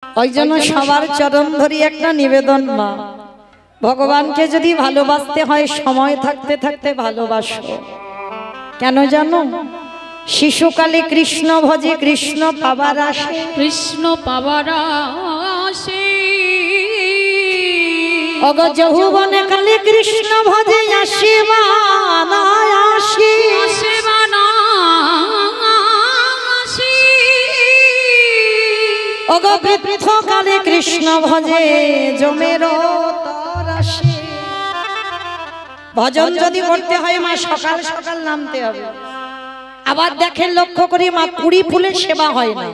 ওই জন্য সবার চরণ ধরি একটা নিবেদন, মা ভগবানকে যদি ভালোবাসতে হয় সময় থাকতে থাকতে ভালোবাসো। কেন জানো? শিশুকালে কৃষ্ণ ভজে কৃষ্ণ পাবার আসে, কৃষ্ণ পাবার আসে। অগ যৌবনে কালে কৃষ্ণ ভজে আসে বানা আসে, আসে বানা আসে। অগ বৃদ্ধ কালে কৃষ্ণ ভজে জমের তর আসে। ভজন যদি করতে হয় মা সকাল সকাল নামতে হবে। আবার দেখেন লক্ষ্য করি মা কুড়ি ফুলের সেবা হয় না।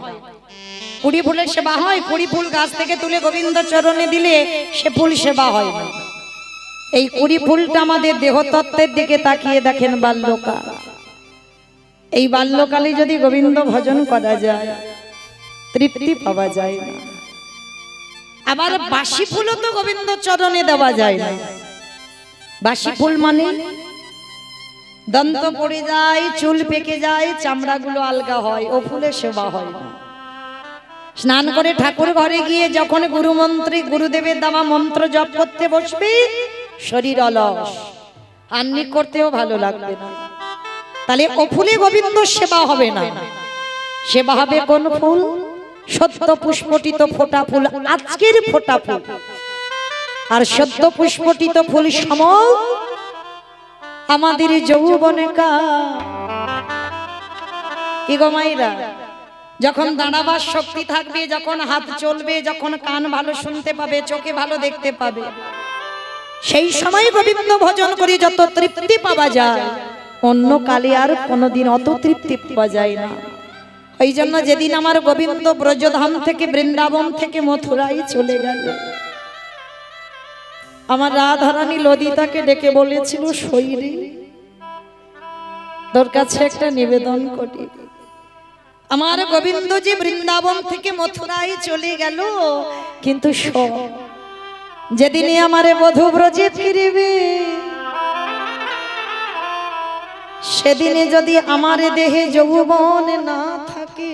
কুড়ি ফুলের সেবা হয়, কুড়ি ফুল গাছ থেকে তুলে গোবিন্দ চরণে দিলে সে ফুল সেবা হয় না। এই কুড়ি ফুলটা আমাদের দেহতত্ত্বের দিকে তাকিয়ে দেখেন বাল্যকাল। এই বাল্যকালে যদি গোবিন্দ ভজন করা যায় তৃপ্তি পাওয়া যায় না। আবার বাসি ফুলও তো গোবিন্দ চরণে দেওয়া যায় না। বাসি ফুল মানে দন্ত পড়ে যায়, চুল পেকে যায়, চামড়াগুলো আলগা হয়, ও ফুলের সেবা হয় না। স্নান করে ঠাকুর ঘরে গিয়ে যখন গুরুমন্ত্রী গুরুদেবের দেওয়া মন্ত্র জপ করতে বসবে শরীর অলস, আন্নি করতেও ভালো লাগবে না। তাহলে ও ফুলে গোবিন্দ সেবা হবে না। সেবা হবে কোন ফুল? সদ্য পুষ্পটিত ফোটা ফুল, আজকের ফোটা ফুল। আর সদ্য পুষ্পটিত ফুল সম আমাদের যৌবনে কা কি গো মাইরা, যখন দাঁড়াবার শক্তি থাকবে, যখন হাত চলবে, যখন কান ভালো শুনতে পাবে, চোখে ভালো দেখতে পাবে, সেই সময় গোবিন্দ ভজন করে যত তৃপ্তি পাওয়া যায় অন্য কালে আর কোনোদিন অত তৃপ্তি পাওয়া যায় না। ওই জন্য যেদিন আমার গোবিন্দ ব্রজধাম থেকে বৃন্দাবন থেকে মথুরায় চলে গেল, আমার রাধারানী ললিতাকে ডেকে বলেছিল, শৈরী তোর কাছে একটা নিবেদন করি। আমার গোবিন্দ যে বৃন্দাবন থেকে মথুরায় চলে গেল, কিন্তু যেদিনে আমারে বধূ ব্রজে ফিরবে সেদিনে যদি আমার দেহে যৌবন না থাকে,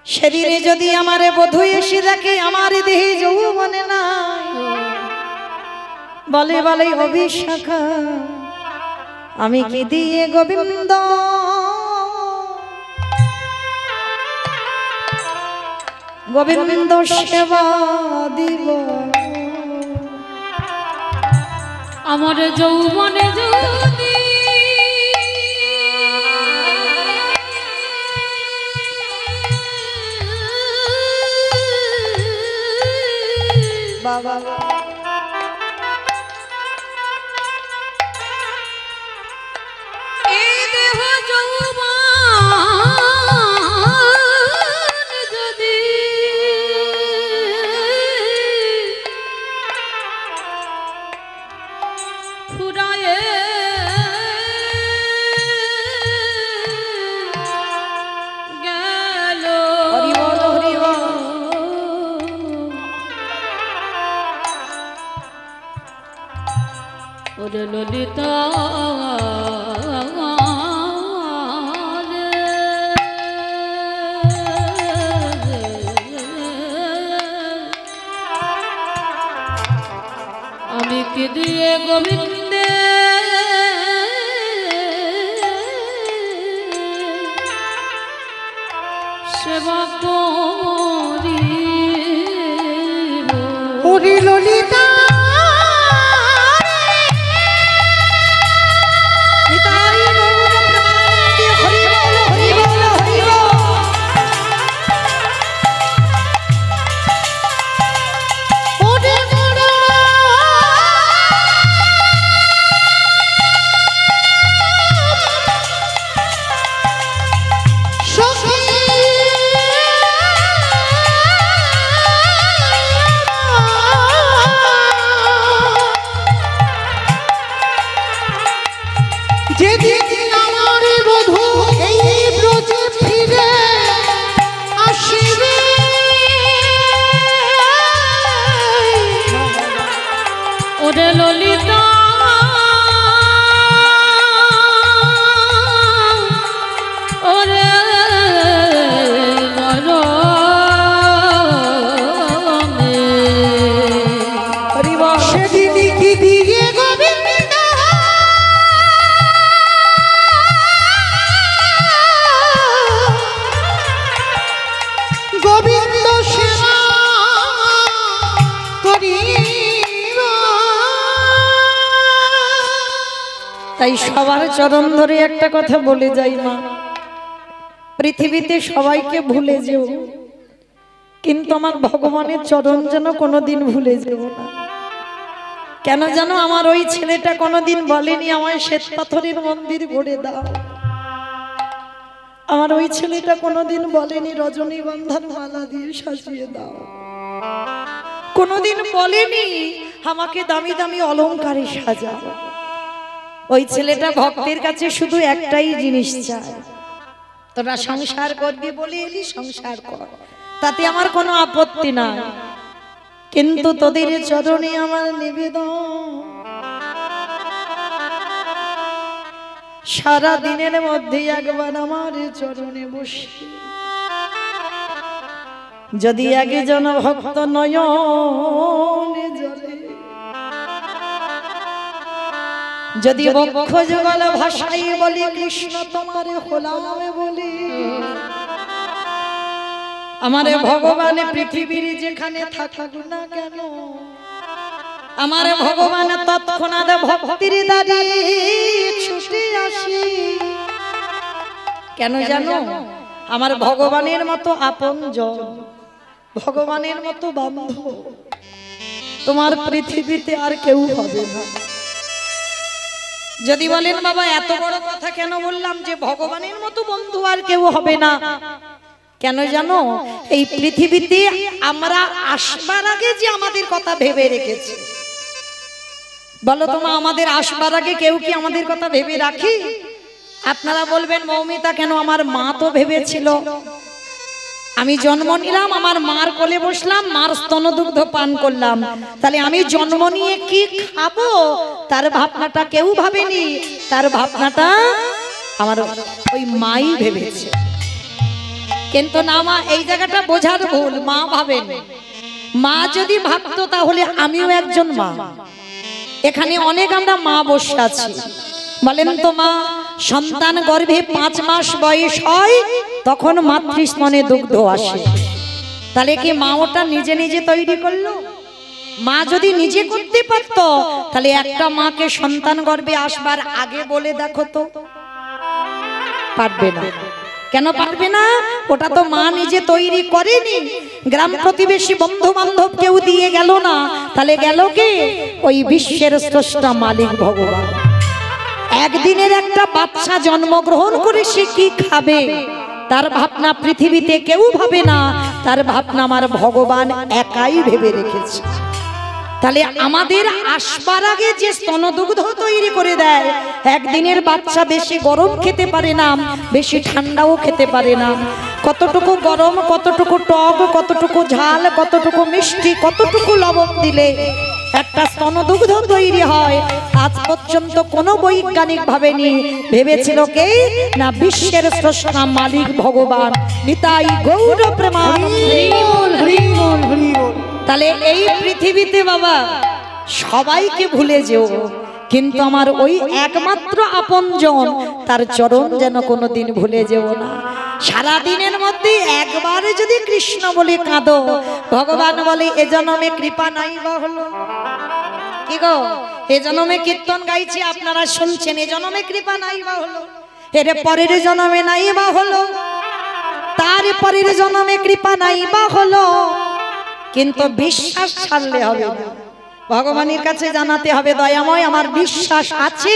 সেদিনে যদি আমার বধূ এসে দেখে আমার দেহে যৌবন নাই, বলে বলে অভিশাখা আমি কি দিয়ে গোবিন্দ গোবিন্দ সেবা দিব? আমার যৌবনে যদি বাবা এই দেহ যৌবন যদি ফুরায়ে গেল, হরি বল হরি বল, ওরে ললিতা আমি কি দিয়ে গোবিন্দে সেবা করি? ওরে ললিতা তাই সবার চরণ ধরে একটা কথা বলে যাই মা, পৃথিবীতে সবাইকে ভুলে যেও, কিন্তু আমার ভগবানের চরণ যেন কোনোদিন ভুলে যেও না। কেন জানো, আমার ওই ছেলেটা কোনোদিন বলেনি আমায় শ্বেত পাথরের মন্দির গড়ে দাও। আমার ওই ছেলেটা কোনোদিন বলেনি রজনীগন্ধার মালা দিয়ে সাজিয়ে দাও। কোনোদিন বলেনি আমাকে দামি দামি অলংকারে সাজাও। ওই ছেলেটা ভক্তের কাছে শুধু একটাই জিনিস চায়, তোরা সংসার করবি বলে এলি, সংসার কর, তাতে আমার কোনো আপত্তি নাই, কিন্তু তোদের চরণে আমার নিবেদন সারা দিনের মধ্যে একবার আমার চরণে বসে যদি একজন ভক্ত নয়নে জলে, যদি বক্ষ যুগল ভাষাই বলি কৃষ্ণ তোমার হলামে বলি, আমারে ভগবান পৃথিবীর যেখানে থাকুক না কেন, আমারে ভগবান তৎক্ষণাৎ ভক্তির দ্বারে ছুটে আসি। কেন জানো, আমার ভগবানের মতো আপনজন, ভগবানের মতো বান্ধব তোমার পৃথিবীতে আর কেউ হবে না। যদি বলেন বাবা এত বড় কথা কেন বললাম যে ভগবানের মতো বন্ধু আর কেউ হবে না, কেন জানো, এই পৃথিবীতে আমরা আসবার আগে যে আমাদের কথা ভেবে রেখেছি, বলো তোমা আমাদের আসবার আগে কেউ কি আমাদের কথা ভেবে রাখি? আপনারা বলবেন মৌমিতা কেন, আমার মা তো ভেবেছিল। আমি জন্ম নিলাম, আমার মার কোলে বসলাম, মার স্তনদুগ্ধ পান করলাম, তাহলে আমি জন্ম নিয়ে কি খাবো তার ভাবনাটা কেউ ভাবেনি, তার ভাবনাটা আমার ওই মাই ভেবেছে। কিন্তু না মা, এই জায়গাটা বোঝার ভুল, মা ভাবেন। মা যদি ভাবতো তাহলে আমিও একজন মা। এখানে অনেক আমরা মা বসে আছি, বলেন তো মা, সন্তান গর্ভে 5 মাস বয়স হয় তখন মাতৃস্তনে দুগ্ধ আসে, তাহলে কি মা ওটা নিজে নিজে তৈরি করলো? মা যদি নিজে করতে পারতো তাহলে একটা মাকে সন্তান গর্ভে আসবার আগে বলে দেখো তো, পারবে না। কেন পারবে না? ওটা তো মা নিজে তৈরি করেনি, গ্রাম প্রতিবেশী বন্ধু বান্ধব কেউ দিয়ে গেল না, তাহলে গেল কে? ওই বিশ্বের স্রষ্টা মালিক ভগবান। একদিনের একটা বাচ্চা জন্মগ্রহণ করে সে কি খাবে তার ভাবনা পৃথিবীতে কেউ ভাবে না, তার ভাবনা আমার ভগবান একাই ভেবে রেখেছে। তাহলে আমাদের আসবার আগে যে স্তনদুগ্ধ তৈরি করে দেয়, একদিনের বাচ্চা বেশি গরম খেতে পারে না, বেশি ঠান্ডাও খেতে পারে না। কতটুকু গরম, কতটুকু টক, কতটুকু ঝাল, কতটুকু মিষ্টি, কতটুকু লবণ দিলে একটা স্তনদুগ্ধ তৈরি হয়, আজ পর্যন্ত কোনো বৈজ্ঞানিক ভাবেনি। ভেবেছিল কে? না বিশ্বের স্রষ্টা মালিক ভগবান। নিতাই গৌর প্রেমানন্দে। তাহলে এই পৃথিবীতে বাবা সবাইকে ভুলে যেও, কিন্তু আমার ওই একমাত্র আপনজন তার চরণ যেন কোনোদিন ভুলে যেও না। সারা দিনের মধ্যে একবার যদি কৃষ্ণ বলে কাঁদো, ভগবান বলে এ জন্মে কৃপা নাই বা হলো। কি গো, এ জন্মে কীর্তন গাইছি আপনারা শুনছেন, এ জন্মে কৃপা নাই বা হলো, এর পরের জন্মে নাই বা হলো, তার পরের জন্মে কৃপা নাই বা হলো, কিন্তু বিশ্বাস ছাড়লে হবে না। ভগবানের কাছে জানাতে হবে, দয়াময় আমার বিশ্বাস আছে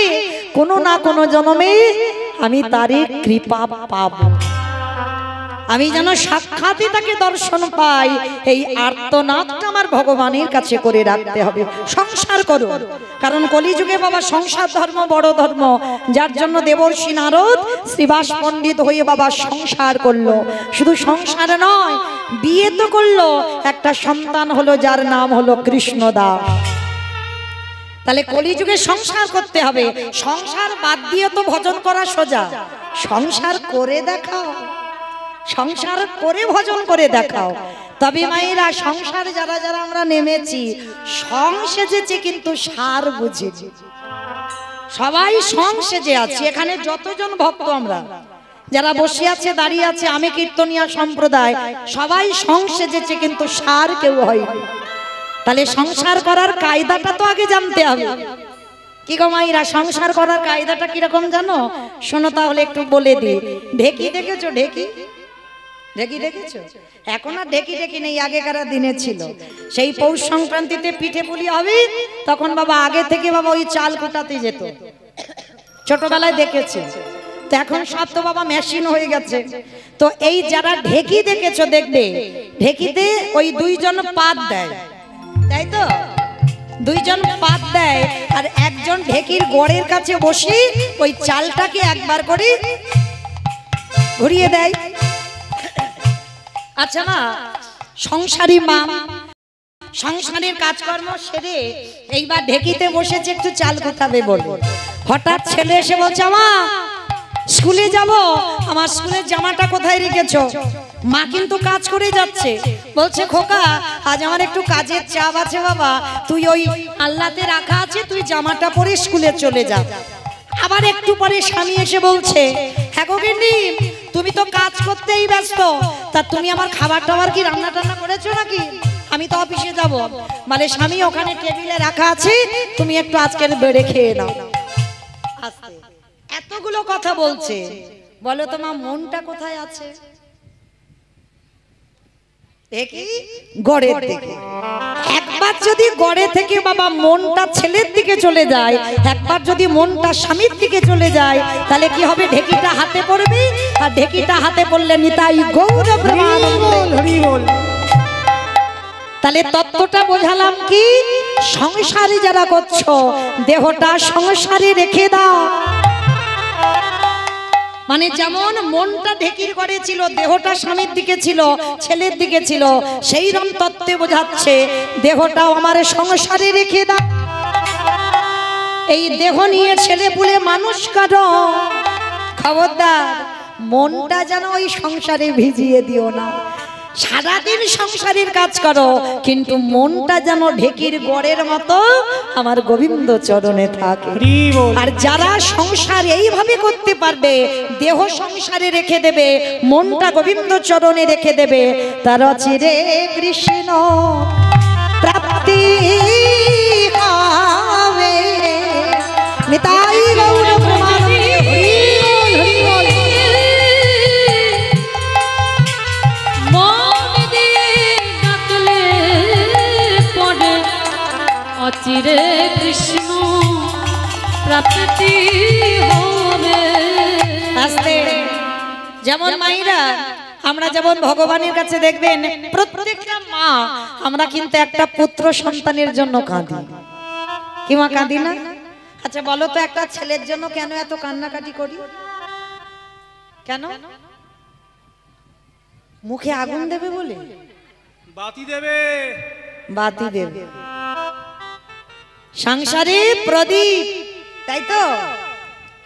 কোনো না কোনো জন্মে আমি তারই কৃপা পাব, আমি যেন সাক্ষাৎই তাকে দর্শন পাই। এই আর্তনাদটা আমার ভগবানের কাছে করে রাখতে হবে। সংসার করো, কারণ কলিযুগে বাবা সংসার ধর্ম বড় ধর্ম, যার জন্য দেবর্ষি নারদ শ্রীবাস পণ্ডিত হয়ে বাবা সংসার করলো। শুধু সংসার নয়, বিয়ে তো করলো, একটা সন্তান হলো যার নাম হলো কৃষ্ণদাস। তাহলে কলিযুগে সংসার করতে হবে। সংসার বাদ দিয়ে তো ভজন করা সোজা, সংসার করে দেখাও, সংসার করে ভজন করে দেখাও। তবে মায়েরা সংসার যারা যারা আমরা নেমেছি সং সেজেছি, কিন্তু সার বুঝেছি। সবাই সং সেজে আছি, এখানে যতজন ভক্ত আমরা যারা বসে আছে দাঁড়িয়ে আছে, আমি কীর্তনিয়া সম্প্রদায়, সবাই সং সেজেছে, কিন্তু সার কেউ হয়নি। তাহলে সংসার করার কায়দাটা তো আগে জানতে হবে। কি গো মাইরা, সংসার করার কায়দাটা কিরকম জানো? শোনো তাহলে একটু বলে দিই। ঢেকি দেখেছো? ঢেকি ঢেকি দেখেছো? এখন আর ঢেকি ঢেকি নেই, আগেকার দিনে ছিল। সেই পৌষ সংক্রান্তিতে পিঠে পুলি হবে, তখন বাবা আগে থেকে বাবা ওই চাল কুটাতে যেত, ছোটবেলায় দেখেছি। তো এখন সব তো বাবা মেশিন হয়ে গেছে। তো এই যারা ঢেকি দেখেছো দেখবে, ঢেকিতে ওই দুইজন পাত দেয়, তাই তো? দুইজন পাত দেয় আর একজন ঢেকির গোড়ের কাছে বসে ওই চালটাকে একবার করে ঘুরিয়ে দেয়। আচ্ছা না, সংসারী মা সংসারের কাজকর্ম সেরে এইবার ঢেকিতে বসেছে একটু চাল কোথাবে বলবো, হঠাৎ ছেলে এসে বলছে মা স্কুলে যাব, আমার স্কুলের জামাটা কোথায় রেখেছো? মা কিন্তু কাজ করে যাচ্ছে, বলছে খোকা আজ আমার একটু কাজের চাপ আছে বাবা, তুই ওই আল্লাতে রাখা আছে, তুই জামাটা পরে স্কুলে চলে যা। আবার একটু পরে স্বামী এসে বলছে হ্যাঁ গো গিন্নি, তুমি তো কাজ করতেই ব্যস্ত, তা তুমি আমার খাবার টাবার কি রান্না টান্না করেছো নাকি? আমি তো অফিসে যাব। মানে স্বামী ওখানে টেবিলে রাখা আছে, তুমি একটু আজকের বেড়ে খেয়ে নাও। এতগুলো কথা বলছে, বলো তোমার মনটা কোথায় আছে? দেখি গড়ের দিকে। একবার যদি গড়ে থেকে বাবা মনটা ছেলের দিকে চলে যায়, একবার যদি মনটা স্বামীর দিকে চলে যায়, তাহলে কি হবে? ঢেকিটা হাতে পড়বে, আর ঢেকিটা হাতে পড়লে নিতাই গৌর প্রেমানন্দে। তাহলে তত্ত্বটা বোঝালাম কি? সংসারী যারা করছো, দেহটা সংসারে রেখে দাও। মানে যেমন মনটা ঢেকির ঘরে ছিল, দেহটা স্বামীর দিকে ছিল, ছেলের দিকে ছিল, সেই রকম তত্ত্বে বোঝাচ্ছে দেহটাও আমার সংসারে রেখে দাও। এই দেহ নিয়ে ছেলে পুলে মানুষ কারো, খবরদার মনটা যেন ওই সংসারে ভিজিয়ে দিও না। সারাদিন সংসারের কাজ করো, কিন্তু মনটা যেন ঢেকির গড়ের মতো আমার গোবিন্দ চরণে থাকে। আর যারা সংসার এইভাবে করতে পারবে, দেহ সংসারে রেখে দেবে, মনটা গোবিন্দ চরণে রেখে দেবে, তারা চিরে কৃষ্ণ প্রাপ্তি হবে। নিতাই গৌর প্রেমানন্দে। চিরে কৃষ্ণ প্রাপ্তি হবে। আস্তে যেমন মাইরা আমরা যেমন ভগবানের কাছে দেখবেন, প্রত্যেকটা মা আমরা কিন্তু একটা পুত্র সন্তানের জন্য কাঁদি, কি মা কাঁদি না? আচ্ছা বলো তো, একটা ছেলের জন্য কেন এত কান্নাকাটি করি? কেন? মুখে আগুন দেবে বলে? বাতি দেবে, বাতি দেবে, সংসারে প্রদীপ, তাই তো?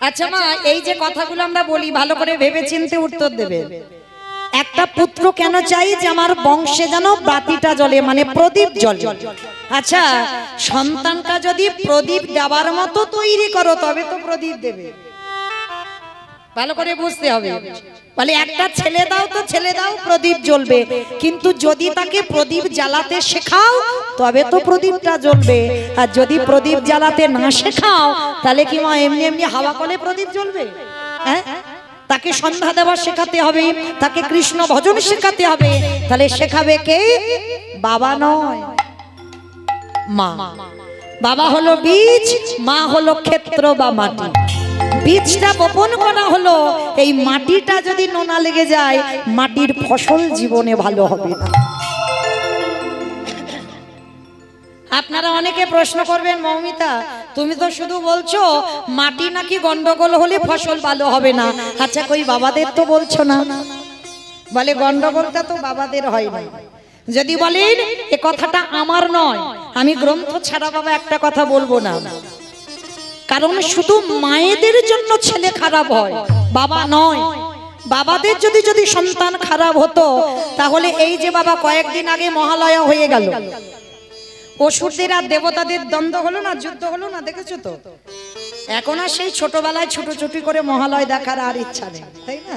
আচ্ছা মা, এই যে কথাগুলো আমরা বলি ভালো করে ভেবে চিন্তে উত্তর দেবে। একটা পুত্র কেন চাই? যে আমার বংশে যেন বাতিটা জ্বলে, মানে প্রদীপ জ্বলে। আচ্ছা সন্তানটা যদি প্রদীপ দেওয়ার মতো তৈরি করো, তবে তো প্রদীপ দেবে। ভালো করে বুঝতে হবে। বলে একটা ছেলে দাও তো ছেলে দাও, প্রদীপ জ্বলবে, কিন্তু যদি তাকে প্রদীপ জ্বালাতে শেখাও, তবে তো প্রদীপটা জ্বলবে। আর যদি প্রদীপ জ্বালাতে না শেখাও, তাহলে কি মা এমনি এমনি হাওয়া কলে প্রদীপ জ্বলবে? হ্যাঁ, তাকে সন্ধ্যা দেওয়া শেখাতে হবে, তাকে কৃষ্ণ ভজন শেখাতে হবে। তাহলে শেখাবে কে? বাবা নয়, মা। বাবা হলো বীজ, মা হলো ক্ষেত্র বা মাটি। বীজটা বপন করা হলো, এই মাটিটা যদি নোনা লেগে যায়, মাটির ফসল জীবনে ভালো হবে না। আপনারা অনেকে প্রশ্ন করবেন, মৌমিতা তুমি তো শুধু বলছো মাটি নাকি গন্ডগোল হলে ফসল ভালো হবে না। আচ্ছা কই বাবাদের তো বলছো না? বলে গন্ডগোলটা তো বাবাদের হয় না। যদি বলেন এ কথাটা আমার নয়, আমি গ্রন্থ ছাড়া বাবা একটা কথা বলবো না। কারণ শুধু মায়েদের জন্য ছেলে খারাপ হয়, বাবা নয়। বাবাদের যদি যদি সন্তান খারাপ হতো, তাহলে এই যে বাবা কয়েকদিন আগে মহালয়া হয়ে গেল, অসুরদের আর দেবতাদের দ্বন্দ্ব হলো না, যুদ্ধ হলো না, দেখেছো তো? এখন আর সেই ছোটবেলায় ছুটোছুটি করে মহালয় দেখার আর ইচ্ছা নেই, তাই না?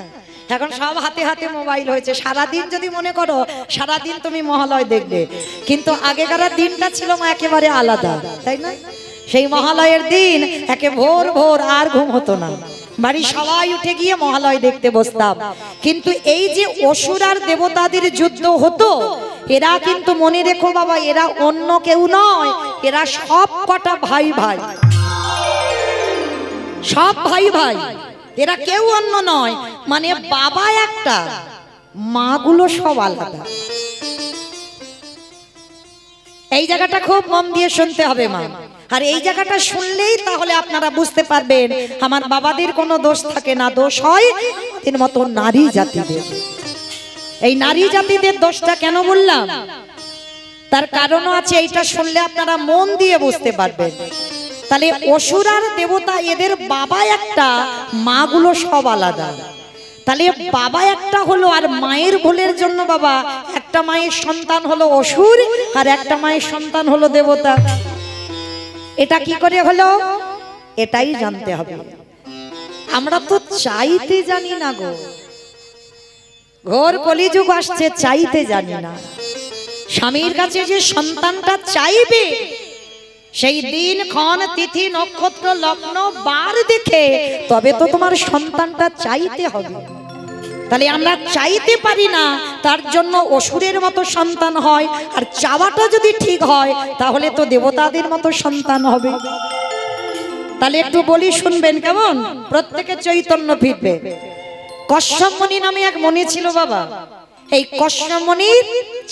এখন সব হাতে হাতে মোবাইল হয়েছে। সারাদিন যদি মনে করো সারাদিন তুমি মহালয় দেখবে, কিন্তু আগেকার দিনটা ছিল একেবারে আলাদা, তাই না? সেই মহালয়ের দিন একে ভোর ভোর আর ঘুম হতো না, বাড়ি সবাই উঠে গিয়ে মহালয় দেখতে বসতাম। কিন্তু এই যে অসুর আর দেবতাদের যুদ্ধ হতো, এরা কিন্তু মনে রেখো বাবা, এরা অন্য কেউ নয়, এরা সব কটা ভাই ভাই, সব ভাই ভাই, এরা কেউ অন্য নয়। মানে বাবা একটা, মাগুলো সব আলাদা। এই জায়গাটা খুব মন দিয়ে শুনতে হবে মা, আর এই জায়গাটা শুনলেই তাহলে আপনারা বুঝতে পারবেন আমার বাবাদের কোনো দোষ থাকে না, দোষ হয় এর মতো নারী জাতিদের। এই নারী জাতিদের দোষটা কেন বললাম, তার কারণও আছে, এইটা শুনলে আপনারা মন দিয়ে বুঝতে পারবেন। তাহলে অসুর আর দেবতা এদের বাবা একটা, মাগুলো সব আলাদা। তাহলে বাবা একটা হলো, আর মায়ের ভুলের জন্য বাবা একটা মায়ের সন্তান হলো অসুর আর একটা মায়ের সন্তান হলো দেবতা। এটা কি করে হলো এটাই জানতে হবে। আমরা তো চাইতে জানি না গো, ঘোর কলিযুগ আসছে, চাইতে জানি না। স্বামীর কাছে যে সন্তানটা চাইবে, সেই দিন ক্ষণ তিথি নক্ষত্র লগ্ন বার দেখে তবে তো তোমার সন্তানটা চাইতে হবে। তাহলে আমরা চাইতে পারি না, তার জন্য অসুরের মতো সন্তান হয়, আর চাওয়াটা যদি ঠিক হয় তাহলে তো দেবতাদের মতো সন্তান হবে। তাহলে একটু বলি শুনবেন কেমন, প্রত্যেকে চৈতন্য ফিরবে। কশ্যপ মুনি নামে এক মুনি ছিল বাবা। এই কশ্যপ মুনির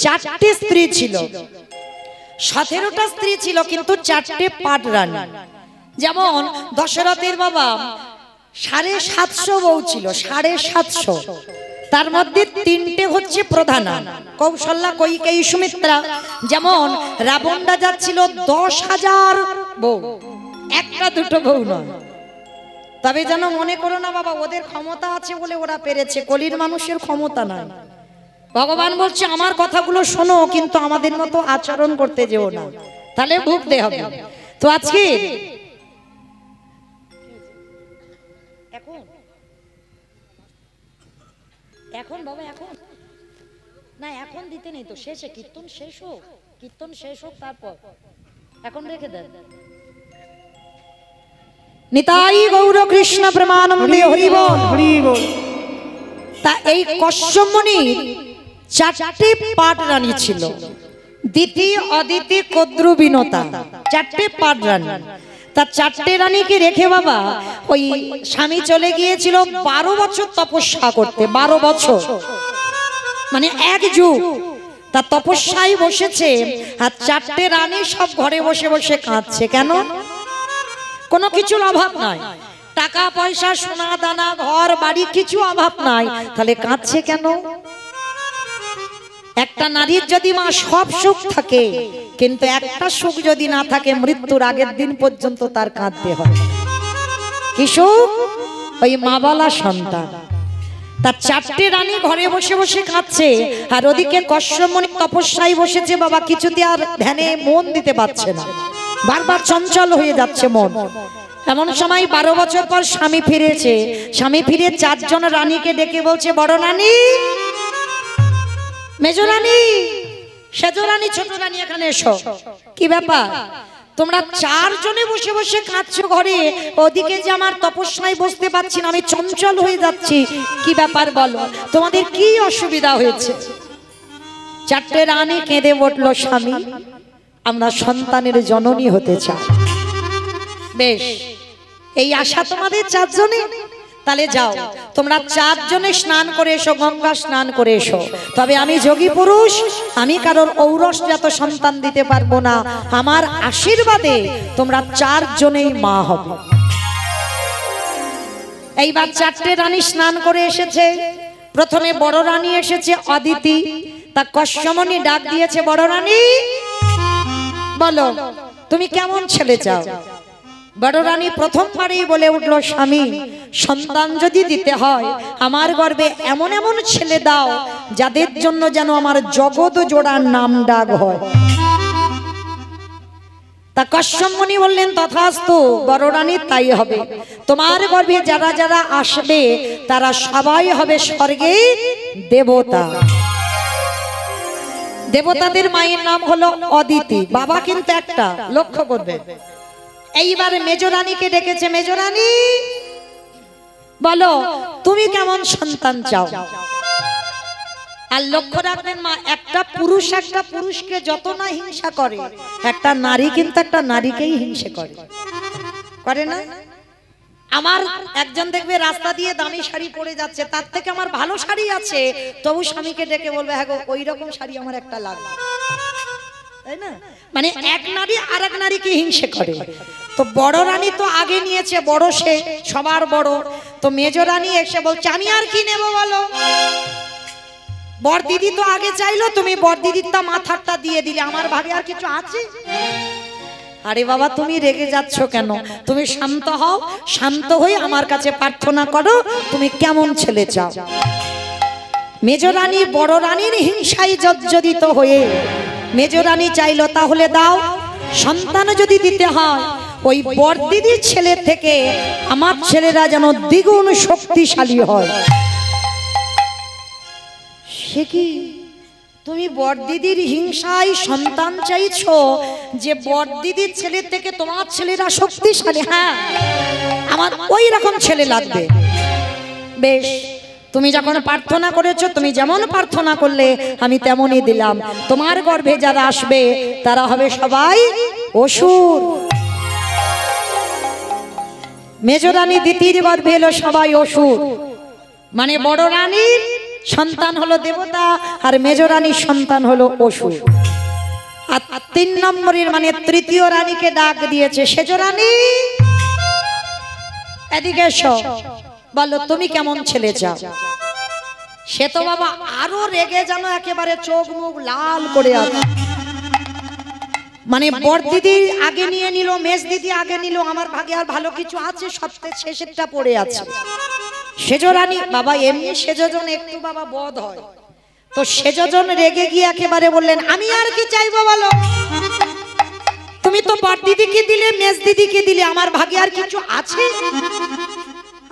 4টে স্ত্রী ছিল, 17টা স্ত্রী ছিল, কিন্তু 4টে পাট রানী। যেমন দশরথের বাবা 750 বউ ছিল, 750। তার মধ্যে 3টে হচ্ছে প্রধানা, কৌশল্যা, কৈকেয়ী, সুমিত্রা। যেমন রাবণ রাজা ছিল 10,000 বউ, একটা দুটো বউ নয়। তবে যেন মনে করো না বাবা ওদের ক্ষমতা আছে বলে ওরা পেরেছে, কলির মানুষের ক্ষমতা নাই। ভগবান বলছে আমার কথাগুলো শোনো, কিন্তু আমাদের মতো আচরণ করতে যেও না, তাহলে ভুগতে হবে। তো আজকে এখন বাবা এখন না, এখন দিতে নেই তো, শেষে কীর্তন শেষ হোক, কীর্তন শেষ হোক তারপর এখন রেখে দেন। নিতাই গৌর কৃষ্ণ প্রেমানন্দে হরি বল হরি বল। তা এই কশ্যপ মুনির 4টে পাট রানী ছিল, দিতি, অদিতি, কদ্রু, বিনতা, 4টে পাট রানী। তার 4টে রানীকে রেখে বাবা ওই স্বামী চলে গিয়েছিল 12 বছর তপস্যা করতে, 12 বছর মানে এক যুগ। তার তপস্যায় বসেছে, আর 4টে রানী সব ঘরে বসে বসে কাঁদছে। কেন? কোনো কিছুর অভাব নাই, টাকা পয়সা, সোনা দানা, ঘর বাড়ি, কিছু অভাব নাই, তাহলে কাঁদছে কেন? একটা নারীর যদি মা সব সুখ থাকে, কিন্তু একটা সুখ যদি না থাকে, মৃত্যুর আগের দিন পর্যন্ত তার কাঁদতে হয়। কি সুখ? ওই মা বলা সন্তান। তার 4টে রানী ঘরে বসে বসে কাঁদছে, আর ওদিকে কশ্যপ মুনি তপস্যায় বসেছে বাবা, কিছুতে আর ধ্যানে মন দিতে পারছে না, বারবার চঞ্চল হয়ে যাচ্ছে মন। এমন সময় 12 বছর পর স্বামী ফিরেছে। স্বামী ফিরে 4 জন রানীকে ডেকে বলছে, বড় রানী, মেজ রানী, সেজ রানী, ছোট রানী, এখানে এসো। কি ব্যাপার? তোমরা 4 জনে বসে বসে কাঁদছো ঘরে, ওদিকে যে আমার তপস্যায় বসতে পারছি না, আমি চঞ্চল হয়ে যাচ্ছি, কি ব্যাপার বলো, তোমাদের কি অসুবিধা হয়েছে? 4টে রানী কেঁদে উঠলো, স্বামী আমরা সন্তানের জননী হতে চাই। বেশ, এই আশা তোমাদের 4 জনে? তাহলে যাও তোমরা 4 জনে স্নান করে এসো, গঙ্গা স্নান করে এসো। তবে আমি যোগী পুরুষ, আমি কারোর ঔরসজাত সন্তান দিতে পারবো না, আমার আশীর্বাদে তোমরা 4 জনেই মা হবে। এইবার 4টে রানী স্নান করে এসেছে। প্রথমে বড় রানী এসেছে অদিতি। তা কশ্যপ মুনি ডাক দিয়েছে, বড় রানী বলো তুমি কেমন ছেলে চাও? বড় রানী প্রথমবারেই বলে উঠল, স্বামী সন্তান যদি দিতে হয়, আমার গর্ভে এমন এমন ছেলে দাও যাদের জন্য যেন আমার জগৎ জোড়ার নাম ডাক হয়। তা কশ্যপ মুনি বললেন, তথাস্তু বড় রানী, তাই হবে। তোমার গর্ভে যারা যারা আসবে তারা সবাই হবে স্বর্গে দেবতা। দেবতাদের মায়ের নাম হলো অদিতি, বাবা কিন্তু একটা, লক্ষ্য করবে, এইবার মেজরানীকে ডেকেছে, মেজরানী বলো তুমি কেমন সন্তান চাও। আর লক্ষ্য রাখবেন মা, একটা পুরুষকে যত না হিংসা করে, একটা নারী কিন্তু একটা নারীকেই হিংসা করে না। আমার একজন দেখবে রাস্তা দিয়ে দামি শাড়ি পরে যাচ্ছে, তার থেকে আমার ভালো শাড়ি আছে, তবু স্বামীকে ডেকে বলবে হ্যাঁ গো ওই রকম শাড়ি আমার একটা লাগবে, তাই না? মানে এক নারী আর এক নারীকে হিংসা করে। তো বড় রানী তো আগে নিয়েছে, বড় সে সবার বড়, তো মেজ রানী এসে বলছে আমি আর কি নেব বলো। বড় দিদি তো আগে চাইলো, তুমি বড় দিদিরটা মাথারটা দিয়ে দিলে, আমার ভাগে আর কিছু আছে? আরে বাবা তুমি রেগে যাচ্ছ কেন? তুমি শান্ত হও, শান্ত হয়ে আমার কাছে প্রার্থনা করো তুমি কেমন ছেলে চাও। মেজ রানী বড় রানীর হিংসায় জর্জরিত হয়ে মেজ রানী চাইলো তাহলে দাও, সন্তান যদি দিতে হয় ওই বড় দিদির ছেলে থেকে আমার ছেলেরা যেন দ্বিগুণ শক্তিশালী হয়। সে কি তুমি বড় দিদির হিংসায় সন্তান চাইছো যে বড় দিদির ছেলে থেকে তোমার ছেলেরা শক্তিশালী? হ্যাঁ আমার ওই রকম ছেলে লাগবে। বেশ, তুমি যখন প্রার্থনা করেছো, তুমি যেমন প্রার্থনা করলে আমি তেমনই দিলাম। তোমার গর্ভে যারা আসবে তারা হবে সবাই অসুর। মেজ রানী দ্বিতীয় গর্ভে এলো সবাই অসুর, মানে বড় রানীর সন্তান হলো দেবতা আর মেজ রানীর সন্তান হলো অসুর। আর 3 নম্বরের মানে তৃতীয় রানীকে ডাক দিয়েছে, সেজ রানী এদিকে এসো, বলো তুমি কেমন ছেলে চাও। সে তো বাবা আরো রেগে যেন একেবারে চোখ মুখ লাল করে আছে। মানে বড় দিদি আগে নিয়ে নিল, মেজ দিদি আগে নিল, আমার ভাগে আর ভালো কিছু আছে, সবচেয়ে শেষেরটা পড়ে আছে। সেজ রানী বাবা এমনি সেজজন একটু বাবা বধ হয়, তো সেজজন রেগে গিয়ে একেবারে বললেন আমি আর কি চাইবো বলো, তুমি তো বড় দিদিকে দিলে, মেজ দিদিকে দিলে, আমার ভাগে আর কিছু আছে?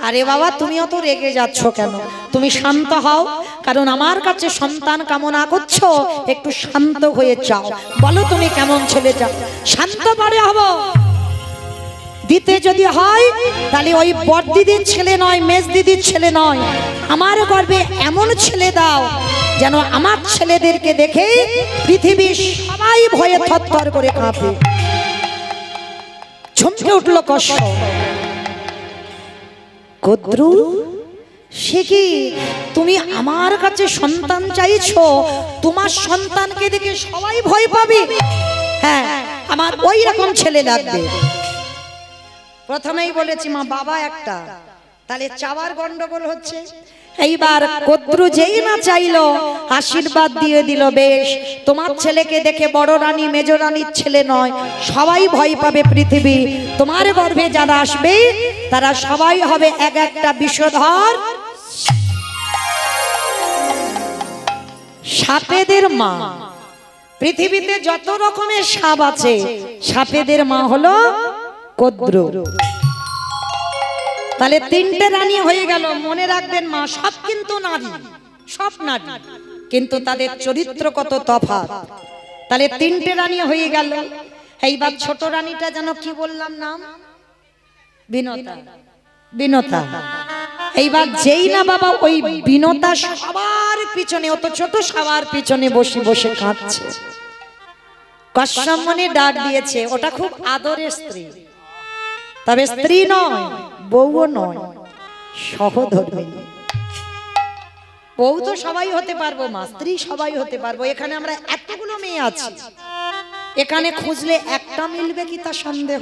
আরে বাবা তুমি অত রেগে যাচ্ছ কেন? তুমি শান্ত হও, কারণ আমার কাছে সন্তান কামনা করছো, একটু শান্ত হয়ে চাও, বলো তুমি কেমন ছেলে চাও। শান্ত পরে হব, দিতে যদি হয় তাহলে ওই বড় দিদির ছেলে নয়, মেজ দিদির ছেলে নয়, আমার গর্ভে এমন ছেলে দাও যেন আমার ছেলেদেরকে দেখে পৃথিবীর সবাই ভয়ে থরথর করে কাঁপে। চমকে উঠল কষ্ট। কদ্রু সে কি তুমি আমার কাছে সন্তান চাইছো, তোমার সন্তানকে দেখে সবাই ভয় পাবে? হ্যাঁ আমার ওই রকম ছেলে লাগবে। প্রথমেই বলেছি মা বাবা একটা, তাহলে চাওয়ার গন্ডগোল হচ্ছে। এইবার কদ্রু যেই না চাইলো আশীর্বাদ দিয়ে দিল, বেশ তোমার ছেলেকে দেখে বড় রানী মেজ রানীর ছেলে নয়, সবাই ভয় পাবে পৃথিবী, তোমার গর্ভে যারা আসবে তারা সবাই হবে এক একটা বিষধর সাপেদের মা। পৃথিবীতে যত রকমের সাপ আছে সাপেদের মা হলো কদ্রু। তাহলে 3টে রানী হয়ে গেল। মনে রাখবেন মা, সব কিন্তু নারী, সব নারী, কিন্তু তাদের চরিত্র কত তফাৎ। তাহলে 3টে রানী হয়ে গেল। এইবার ছোট রানীটা যেন কি বললাম নাম? বিনতা। বিনতা। এইবার যেই না বাবা ওই বিনতা সবার পিছনে, অত ছোট সবার পিছনে বসে বসে কাঁদছে, কসম মনে ডাক দিয়েছে। ওটা খুব আদরের স্ত্রী, তবে স্ত্রী নয়, বউও নয়, সহধর্মিণী। বউ তো সবাই হতে পারবো মা, স্ত্রী সবাই হতে পারবো। এখানে আমরা এতগুলো মেয়ে আছি, এখানে খুঁজলে একটা মিলবে কি তা সন্দেহ।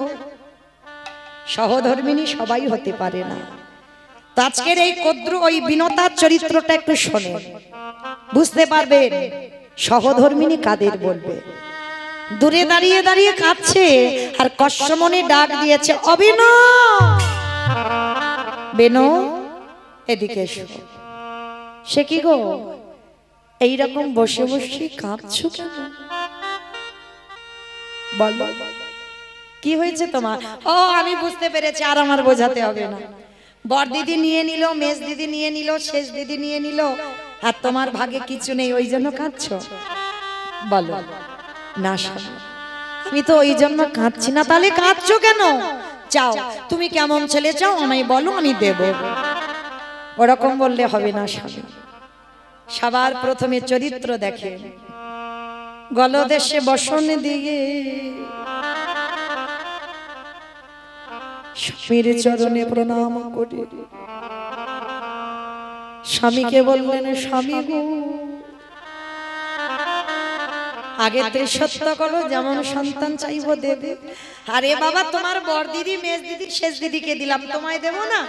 সহধর্মিণী সবাই হতে পারে না। তো আজকের এই কদ্রু ওই বিনতার চরিত্রটা একটু শোনেন, বুঝতে পারবেন সহধর্মিণী কাদের বলবে। দূরে দাঁড়িয়ে দাঁড়িয়ে কাঁদছে আর কসমনে ডাক দিয়েছে, অবিন বেনো এদিকে এসো। সে কি গো এইরকম বসে বসে কাঁদছো কেন? বল কি হয়েছে তোমার? ও আমি বুঝতে পেরেছি, আর আমার বোঝাতে হবে না। বড় দিদি নিয়ে নিল, মেজ দিদি নিয়ে নিল, শেষ দিদি নিয়ে নিল, আর তোমার ভাগে কিছু নেই, ওই জন্য কাঁদছো। বলো না আমি তো ওই জন্য কাঁদছি না। তাহলে কাঁদছো কেন? চাও, তুমি কেমন ছেলে চাও আমায় বলো, আমি দেব। ওরকম বললে হবে না স্বামী। সবার প্রথমে চরিত্র দেখে। গলদেশে বসন দিয়ে স্বামীর চরণে প্রণাম করে স্বামীকে বললেন, স্বামী গো, আগে সত্য করো, যেমন সন্তান চাইবো দেবে। আরে বাবা, তোমার বড় দিদি, মেজ দিদি, শেষ দিদিকে দিলাম, তোমায় দেবো না?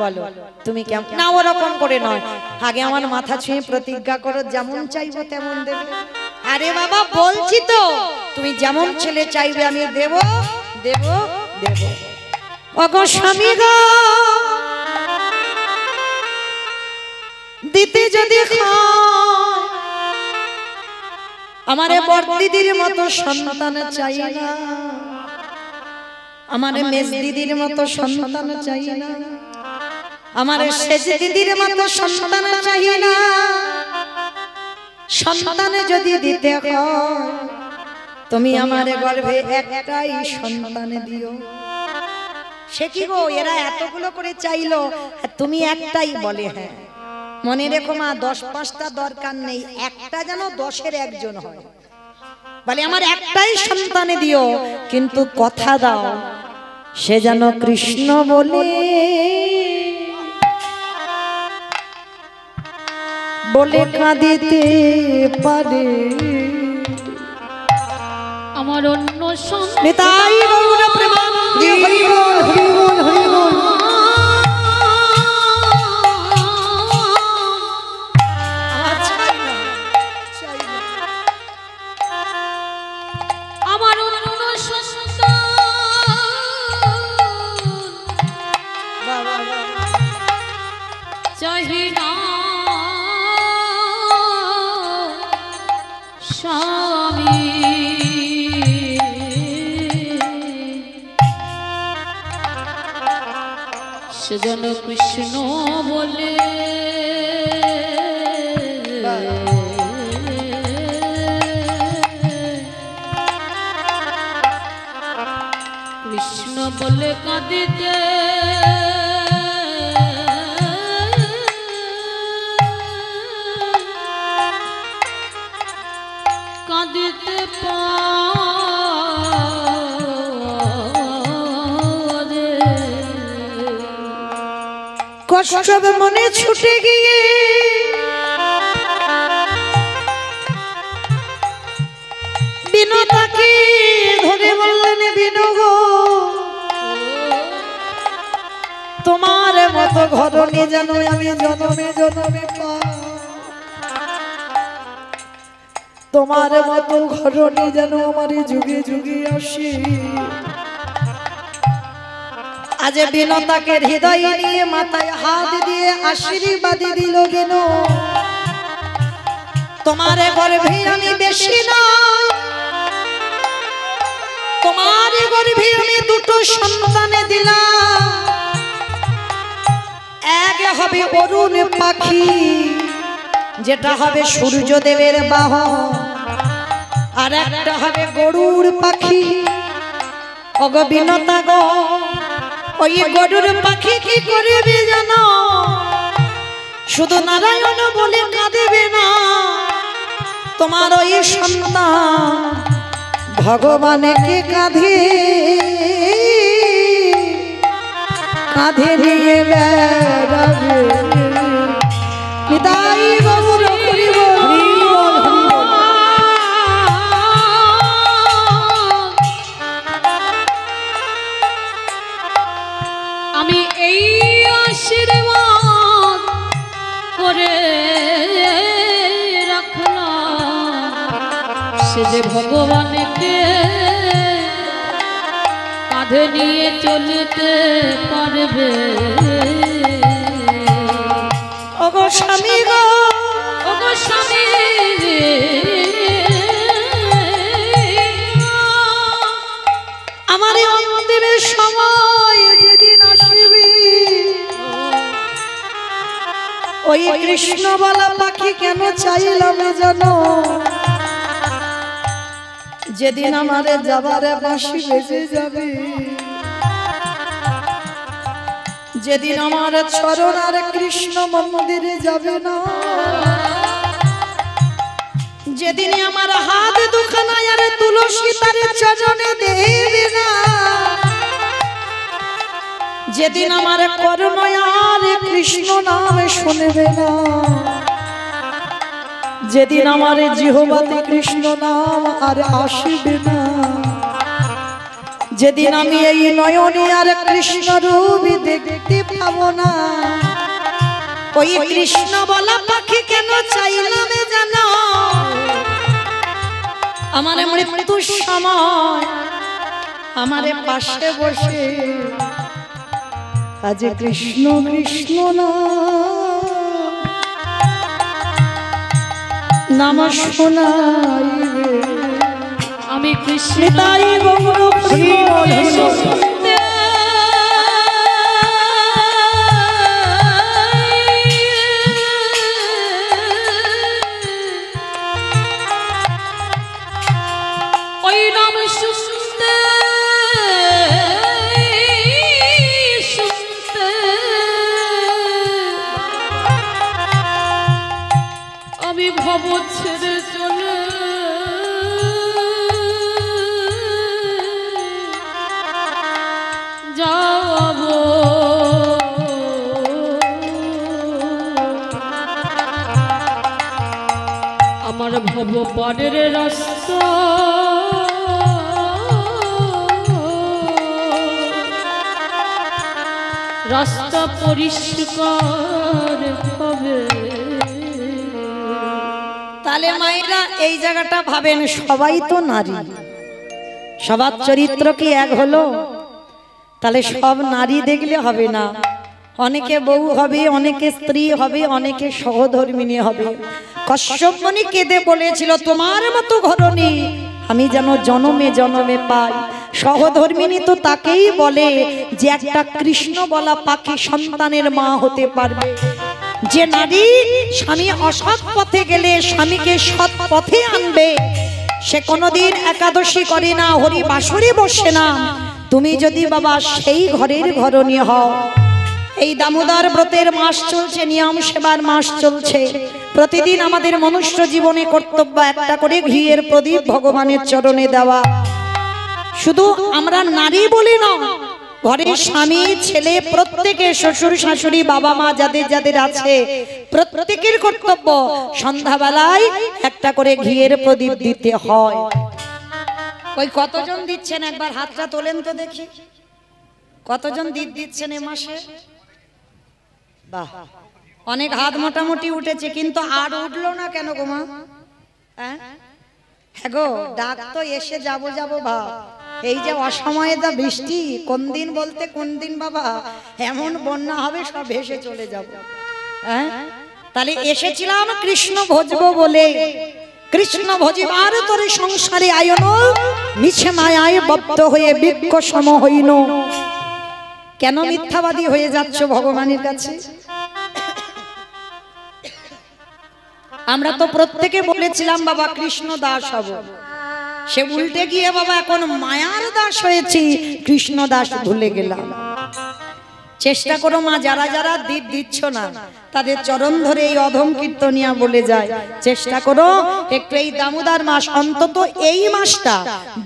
বলো তুমি কেমন? না, ওরকম করে নয়, আগে আমার মাথা ছুঁয়ে প্রতিজ্ঞা করো, যেমন চাইবো তেমন দেবে। আরে বাবা, বলছি তো, তুমি যেমন ছেলে চাইবে আমি দেব দেব দেব। ওগো স্বামী গো, দিতে যদি আমারে বড় দিদির মতো সন্তান চাই না, আমারে মেজ দিদির মতো সন্তান চাই না, আমারে শেষ দিদির মতো সন্তান চাই না। সন্তান যদি দিতে হয় তুমি আমার গর্ভে একটাই সন্তান দিও। সে কি গো, এরা এতগুলো করে চাইলো তুমি একটাই বলে? হ্যাঁ, মনে রেখো মা, 10-5টা দরকার নেই, একটা যেন 10-এর একজন হয়। বলে আমার একটাই সন্তান দিও, কিন্তু কথা দাও সে যেন কৃষ্ণ বলে বলে কাঁদিতে পারে। আমার অন্য নিতাই গৌর প্রেমানন্দে হরি বল হরি বল হরি বল। আমার অন্য চাহি না স্বামী, সেজন্য কৃষ্ণ বলে কৃষ্ণ বলে কাঁদিতে কাঁদিতে পারে। কষ্ট মনে ছুটে গিয়ে বিনোদাকে ধরে বললেন, বিনু গো, তোমার মতো ঘরণী যেন আমি জনমে জনমে পাই, তোমার মতো ঘরণী যেন আমার যুগে যুগে আসে। আজ বিনোদাকে হৃদয়ে নিয়ে মাথায় হাত দিয়ে আশীর্বাদ দিল কেন? তোমার গর্ভে আমি বেশি নয়, তোমার গর্ভে আমি দুটো সন্তান দিলাম। এক হবে অরুণ পাখি, যেটা হবে সূর্যদেবের বাহন, আর একটা হবে গরুর পাখি। ওগো বিনোদা গো, ওই গরুর পাখি কি করবে জানো? শুধু নারায়ণ বলে কাঁদেবে না, তোমার ওই সন্তান ভগবানকে কাঁধে কাঁধে নিয়ে বেড়াবে। নিতাই গৌর হরি বল হরি বল হরি বল। আমি এই আশীর্বাদ করে রাখলাম, সে যে ভগবানকে কাঁধে নিয়ে চলতে পারবে। ওগো স্বামী গো, ওগো স্বামী, আমার অন্তিমের সময় যেদিন আসবে, ওই কৃষ্ণ বলা পাখি কেন চাইলাম জানো? যেদিন আমার যাবারে বাঁশি বেজে যাবে, যেদিন আমার চরণ আর কৃষ্ণ মন্দিরে যাবে না, যেদিন আমার হাত দুখানা আর তুলসী তার চরণে দেবে না, যেদিন আমার কর্ণ আর কৃষ্ণ নাম শুনবে না, যেদিন আমার জিহ্বাতে কৃষ্ণ নাম আর আসবে না, যেদিন আমি এই নয়নে আর কৃষ্ণ রূপ দেখতে পাবো না, ওই কৃষ্ণ বলা পাখি কেন চাইলাম জানো, আমার মৃত্যুর সময় আমার পাশে বসে আজ কৃষ্ণ কৃষ্ণ নাম শোনাইবে। আমি কৃষ্ণ তাই গৌর ওই নাম শুনতে শুনতে আমি ভব ছেড়ে চলে যাব। আমার ভব পারের রাস্তা রাস্তা পরিষ্কার হবে। তাহলে মায়েরা এই জায়গাটা ভাবেন, সবাই তো নারী, সবার চরিত্র কি এক হলো? তাহলে সব নারী দেখলে হবে না, অনেকে বউ হবে, অনেকে স্ত্রী হবে, অনেকে সহধর্মিনী হবে। কশ্যপ মুনি কেঁদে বলেছিল, তোমার মতো ঘরণী আমি যেন জনমে জনমে পাই। সহধর্মিনী তো তাকেই বলে যে একটা কৃষ্ণ বলা পাখি সন্তানের মা হতে পারবে। যে নারী স্বামী অসৎ পথে গেলে স্বামীকে সৎ পথে আনবে, সে কোনোদিন একাদশী করে না, হরি বাসরে বসে না। তুমি যদি বাবা সেই ঘরের ঘরণী হও, এই দামোদর ব্রতের মাস চলছে, নিয়ম সেবার মাস চলছে, প্রতিদিন আমাদের মনুষ্য জীবনে কর্তব্য একটা করে ঘিয়ের প্রদীপ ভগবানের চরণে দেওয়া। শুধু আমরা নারী বলি না, ঘরের স্বামী ছেলে প্রত্যেকে, শ্বশুর শাশুড়ি বাবা মা যাদের যাদের আছে, প্রত্যেকের কর্তব্য সন্ধ্যাবেলায় একটা করে ঘিয়ের প্রদীপ দিতে হয়। ওই কতজন দিচ্ছেন একবার হাতটা তোলেন তো দেখি, কতজন দীপ দিচ্ছেন এ মাসে? বাহ, অনেক হাত মোটামুটি উঠেছে, কিন্তু আর উঠলো না কেন গো মা? হ্যাঁ গো, ডাক তো এসে যাবো যাবো ভাব, এই যে অসময়ে যা বৃষ্টি, কোন দিন বলতে কোন দিন বাবা এমন বন্যা হবে সব ভেসে চলে যাব। হ্যাঁ, তাহলে এসেছিলাম কৃষ্ণ ভজবো বলে, কৃষ্ণ ভজিবার তোরে সংসারে আয়ন, মিছে মায়ায় বদ্ধ হয়ে বৃক্ষ সম হইন। কেন মিথ্যাবাদী হয়ে যাচ্ছ ভগবানের কাছে? আমরা তো প্রত্যেকে বলেছিলাম বাবা কৃষ্ণ দাস হব, সে উল্টে গিয়ে বাবা এখন মায়ার দাস হয়েছি, কৃষ্ণ দাস ভুলে গেলাম। চেষ্টা করো মা, যারা যারা দীপ দিচ্ছ না তাদের চরণ ধরে এই অধম কীর্তনিয়া বলে যায়, চেষ্টা করো একটু এই দামোদর মাস, অন্তত এই মাসটা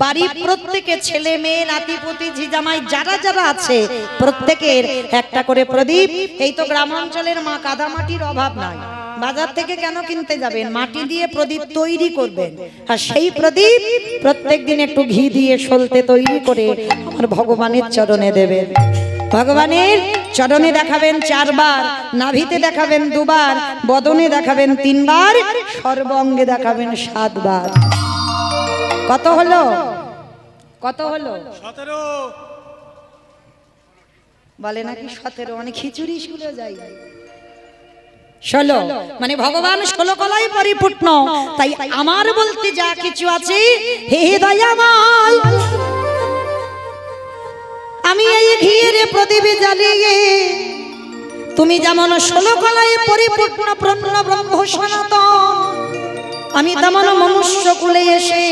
বাড়ির প্রত্যেকে, ছেলে মেয়ে নাতিপুতি ঝিজামাই যারা যারা আছে প্রত্যেকের একটা করে প্রদীপ। এই তো গ্রামাঞ্চলের মা কাদামাটির অভাব নাই, বাজার থেকে কেন কিনতে যাবেন, মাটি দিয়ে প্রদীপ তৈরি করবেন, আর সেই প্রদীপ প্রত্যেক দিন একটু ঘি দিয়ে সলতে তৈরি করে আমার ভগবানের চরণে দেবেন। ভগবানের চরণে দেখাবেন 4 বার, নাভিতে দেখাবেন 2 বার, বদনে দেখাবেন 3 বার, সর্বাঙ্গে দেখাবেন 7 বার। কত হলো? কত হলো? 17 বলে নাকি 17, অনেক খিচুড়ি শুলে যাই। 16 মানে ভগবান 16 কলায় পরিপূর্ণ। তাই আমার বলতে যা কিছু আছে, হে দয়াময়, আমি এই ঘিয়ের প্রদীপ জ্বালিয়ে তুমি যেমন 16 কলায় পরিপূর্ণ পূর্ণ ব্রহ্ম সনাতন, আমি তেমন মনুষ্য কুলে এসে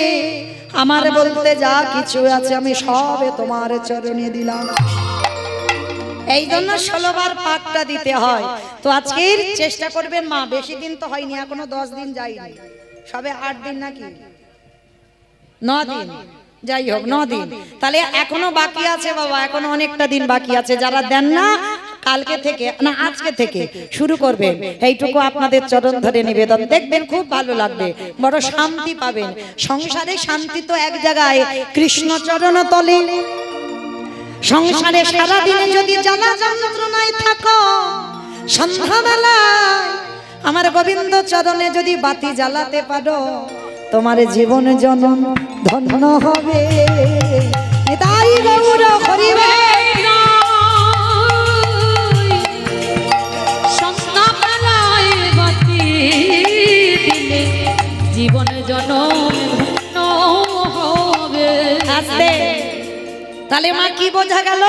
আমার বলতে যা কিছু আছে আমি সবে তোমার চরণে দিলাম। এই জন্য 16 বার পাকটা দিতে হয়। তো আজকের চেষ্টা করবেন মা, বেশি দিন তো হয়নি, এখনো 10 দিন যায়নি, সবে 8 দিন নাকি 9 দিন, যাই হোক 9 দিন, তাহলে এখনো বাকি আছে বাবা, এখনো অনেকটা দিন বাকি আছে। যারা দেন না কালকে থেকে না আজকে থেকে শুরু করবেন, এইটুকু আপনাদের চরণ ধরে নিবেদন, দেখবেন খুব ভালো লাগবে, বড় শান্তি পাবেন। সংসারে শান্তি তো এক জায়গায়, কৃষ্ণ চরণ তলে। সংসারে সারা দিনে যদি জ্বালা যন্ত্রণায় থাকো, সন্ধ্যাবেলায় আমার গোবিন্দ চরণে যদি বাতি জ্বালাতে পারো, তোমার জীবন জনম ধন্য হবে। তাই গৌর হরিবে সন্ধ্যাবেলায় বাতি দিলে জীবন জনম ধন্য হবে। আসতে তাহলে মা কি বোঝা গেল?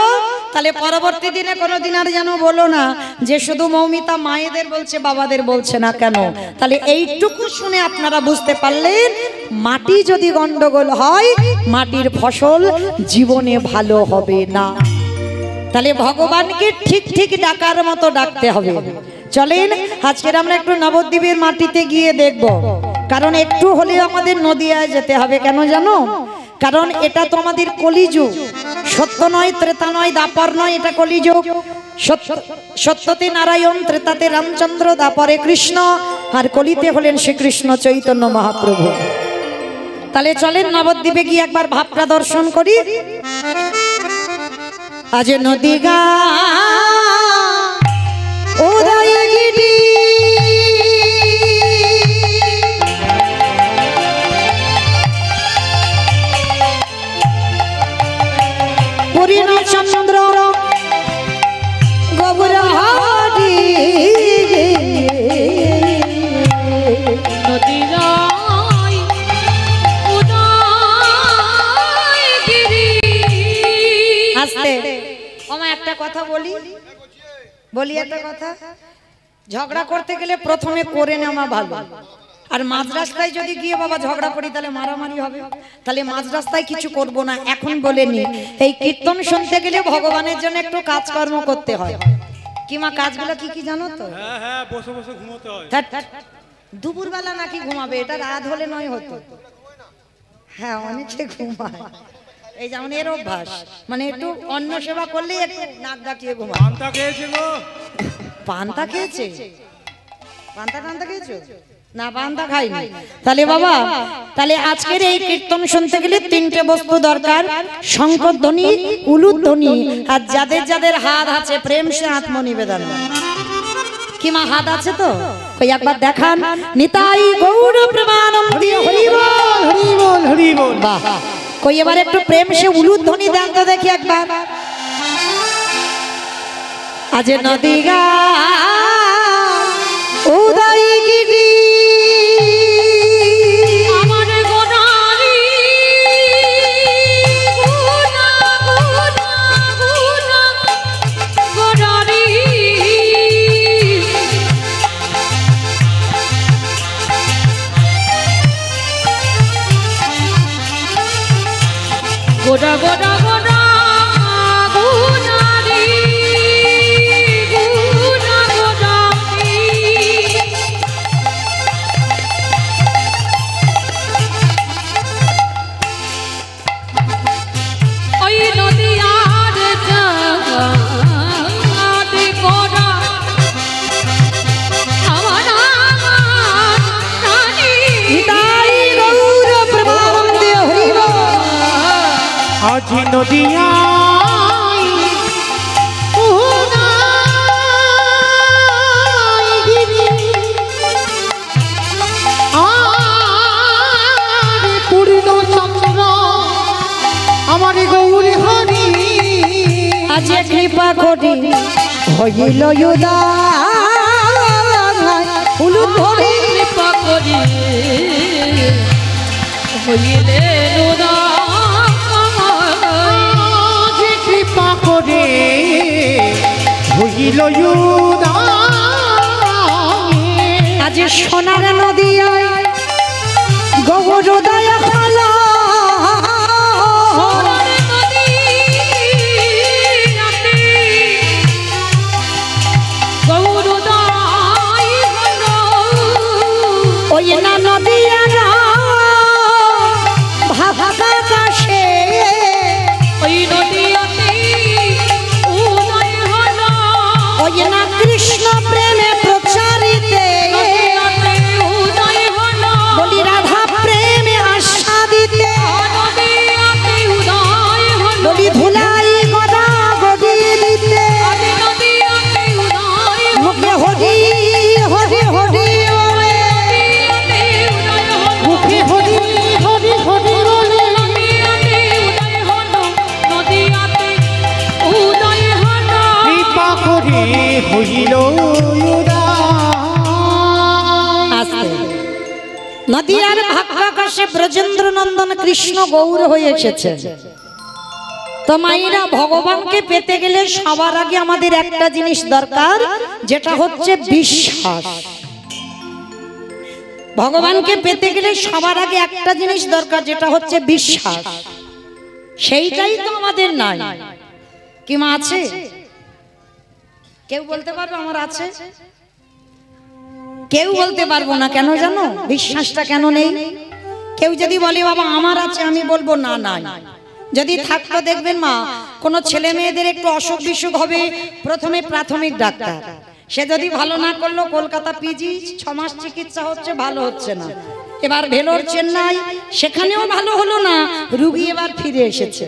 তাহলে পরবর্তী দিনে কোনোদিন আর যেন বলো না যে শুধু মৌমিতা মায়েদের বলছে বাবাদের বলছে না কেন। তাহলে এইটুকু শুনে আপনারা বুঝতে পারলেন, মাটি যদি গন্ডগোল হয় মাটির ফসল জীবনে ভালো হবে না। তাহলে ভগবানকে ঠিক ঠিক ডাকার মতো ডাকতে হবে। চলেন আজকের আমরা একটু নবদ্বীপের মাটিতে গিয়ে দেখব, কারণ একটু হলেও আমাদের নদিয়ায় যেতে হবে। কেন জানো? কারণ এটা তো আমাদের কলিযুগ, সত্য নয়, ত্রেতা নয়, দাপর নয়, এটা কলিযুগ। সত্যতে নারায়ণ, ত্রেতাতে রামচন্দ্র, দাপরে কৃষ্ণ, আর কলিতে হলেন শ্রীকৃষ্ণ চৈতন্য মহাপ্রভু। তাহলে চলেন নবদ্বীপে গিয়ে একবার ভাবটা দর্শন করি। আজ নদীগা উদয়গিরি চন্দ্র গৌরহারি নদীরায় উদয়গিরি। আস্তে আমার একটা কথা বলি একটা কথা, ঝগড়া করতে গেলে প্রথমে করে নেওয়া ভালো। আর মাঝ রাস্তায় যদি গিয়ে বাবা ঝগড়া করি তাহলে মারামারি হবে। তাহলে মাঝ রাস্তায় কিছু করব না, এখন বলে নি। এই কীর্তন শুনতে গেলে ভগবানের জন্য একটু কাজকর্ম করতে হয়। কি মা কাজগুলো কি কি জানো তো? হ্যাঁ হ্যাঁ, বসে বসে ঘুমোতে হয়। দুপুরবেলা নাকি ঘুমাবে, এটা রাত হলে নয় হতো। হ্যাঁ অনেকে ঘুমায়, এই যেমন এর অভ্যাস, মানে একটু অন্ন সেবা করলে একটু নাক ডাকিয়ে ঘুমায়। পান্তা খেয়েছে গো? পান্তা খেয়েছে? পান্তা খেয়েছো না? পান্তা খাইনি। তাহলে বাবা, তাহলে আজকের এই কীর্তন শুনতে গেলে 3টে বস্তু দরকার, শঙ্খধ্বনি, উলুধ্বনি, আর যাদের যাদের হাত আছে প্রেম সে আত্মনিবেদন। কি মা হাত আছে তো? ওই একবার দেখান। নিতাই গৌর প্রেমানন্দে হরি বল হরি বল হরি বল। বাহ, কই এবার একটু প্রেম সে উলুধ্বনি দেন তো দেখি একবার। আজ নদীগা উদয়গিরি আমার গোনারি গুনা গুনা গুনা গোনারি গোনা গোনা গোনা গোনারি গুনা গোনারি। ওই নদীয়ার জাগাতে গোনা আমার রানী। নিতাই গৌর প্রেমানন্দে হরি বল। আজ নদিয়া পূর্ণ চন্দ্র আমার গৌরী হরি। আজ কৃপা করি হইল উলুধ্বনি। কৃপা করি হইলে কৃপা করে হইল আজ সোনার নদী গৌরদয় ভাগ্যাকাশে ব্রজেন্দ্র নন্দন কৃষ্ণ গৌর হয়ে এসেছে। তো মায়েরা, ভগবানকে পেতে গেলে সবার আগে আমাদের একটা জিনিস দরকার, যেটা হচ্ছে বিশ্বাস। ভগবানকে পেতে গেলে সবার আগে একটা জিনিস দরকার, যেটা হচ্ছে বিশ্বাস। সেইটাই তো আমাদের নাই। কি মা আছে? কেউ বলতে পারবে আমার আছে? কেউ বলতে পারবো না। কেন জানো? বিশ্বাসটা কেন নেই? কেউ যদি বলে বাবা আমার আছে, আমি বলবো না নাই। যদি থাকতো দেখবেন মা, কোনো ছেলে মেয়েদের একটু অসুখ বিসুখ হবে, প্রথমে প্রাথমিক ডাক্তার, সে যদি ভালো না করলো কলকাতা পিজি, 6 মাস চিকিৎসা হচ্ছে, ভালো হচ্ছে না। এবার ভেলোর, চেন্নাই, সেখানেও ভালো হলো না, রুগী এবার ফিরে এসেছে।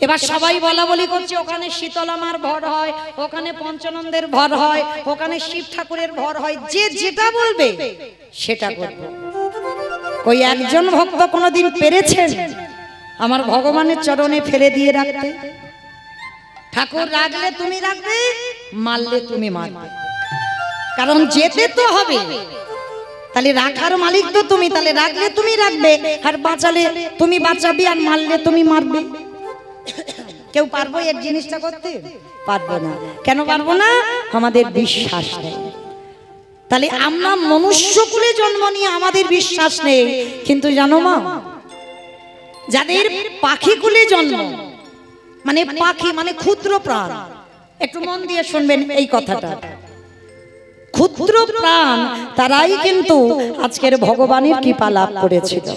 এবার সবাই বলা বলি করছে ওখানে শীতলামার ভর হয়, ওখানে পঞ্চানন্দের ভর হয়, ওখানে শিব ঠাকুরের ভর হয়। যে যেটা বলবে সেটা করবে। কই একজন ভক্ত কোনোদিন পেরেছেন আমার ভগবানের চরণে ফেলে দিয়ে রাখতে? ঠাকুর রাখলে তুমি রাখবে, মারলে তুমি মারবে, কারণ যেতে তো হবে। তাহলে রাখার মালিক তো তুমি, তাহলে রাখলে তুমি রাখবে, আর বাঁচালে তুমি বাঁচাবে, আর মারলে তুমি মারবে। কেউ পারবো এর জিনিসটা করতে? পারবো না। কেন পারবো না? আমাদের বিশ্বাস নেই। তাহলে আমরা মনুষ্যকুলে জন্ম নিয়ে আমাদের বিশ্বাস নেই। কিন্তু জানো মা, যাদের পাখি কুলে জন্ম, মানে পাখি মানে ক্ষুদ্র প্রাণ, একটু মন দিয়ে শুনবেন এই কথাটা, ক্ষুদ্র প্রাণ তারাই কিন্তু আজকের ভগবানের কৃপা লাভ করেছিল।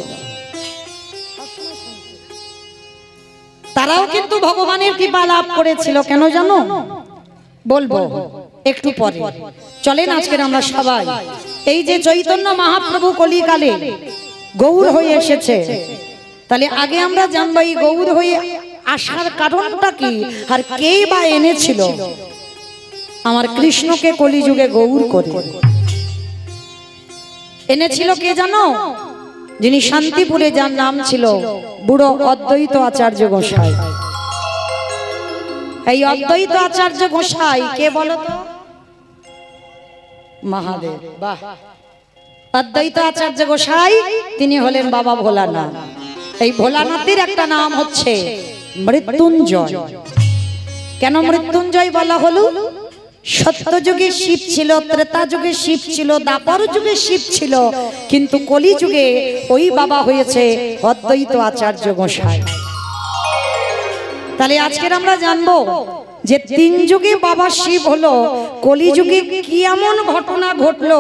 তারাও কিন্তু ভগবানের কৃপা লাভ করেছিল। কেন জানো? বলবো একটু পরে। চলেন আজকের আমরা সবাই, এই যে চৈতন্য মহাপ্রভু কলিকালে গৌর হয়ে এসেছে, তাহলে আগে আমরা জানবো এই গৌর হয়ে আসার কারণটা কি, আর কে বা এনেছিল আমার কৃষ্ণকে কলিযুগে গৌর করে। এনেছিল কে জানো? যিনি শান্তিপুরে, যার নাম ছিল বুড়ো অদ্বৈত আচার্য গোসাই। এই অদ্বৈত আচার্য গোসাই কে বলো তো? মহাদেব। বাহ! অদ্বৈত আচার্য গোসাই তিনি হলেন বাবা ভোলানাথ। এই ভোলানাথের একটা নাম হচ্ছে মৃত্যুঞ্জয়। কেন মৃত্যুঞ্জয় বলা হলো? সত্য যুগে শিব ছিল, ত্রেতা যুগে শিব ছিল, দ্বাপর যুগে শিব ছিল, কিন্তু কলি যুগে ওই বাবা হয়েছে অদ্বৈত আচার্য গোসাই। তাহলে আজকের আমরা জানবো যে 3 যুগে বাবা শিব হলো, কলি যুগে কি এমন ঘটনা ঘটলো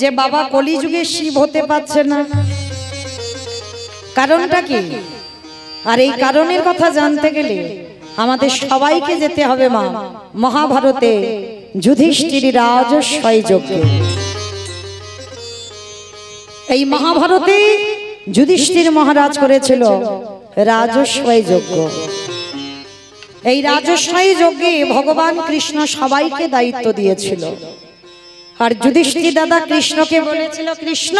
যে বাবা কলি যুগে শিব হতে পারছে না? কারণটা কি? আর এই কারণের কথা জানতে গেলে আমাদের সবাইকে যেতে হবে মা মহাভারতে যুধিষ্ঠির রাজস্বয় যজ্ঞে। এই মহাভারতে যুধিষ্ঠির মহারাজ করেছিল রাজস্বয় যজ্ঞ। এই রাজস্বয় যজ্ঞে ভগবান কৃষ্ণ সবাইকে দায়িত্ব দিয়েছিল। আর যুধিষ্ঠির দাদা কৃষ্ণকে বলেছিল, কৃষ্ণ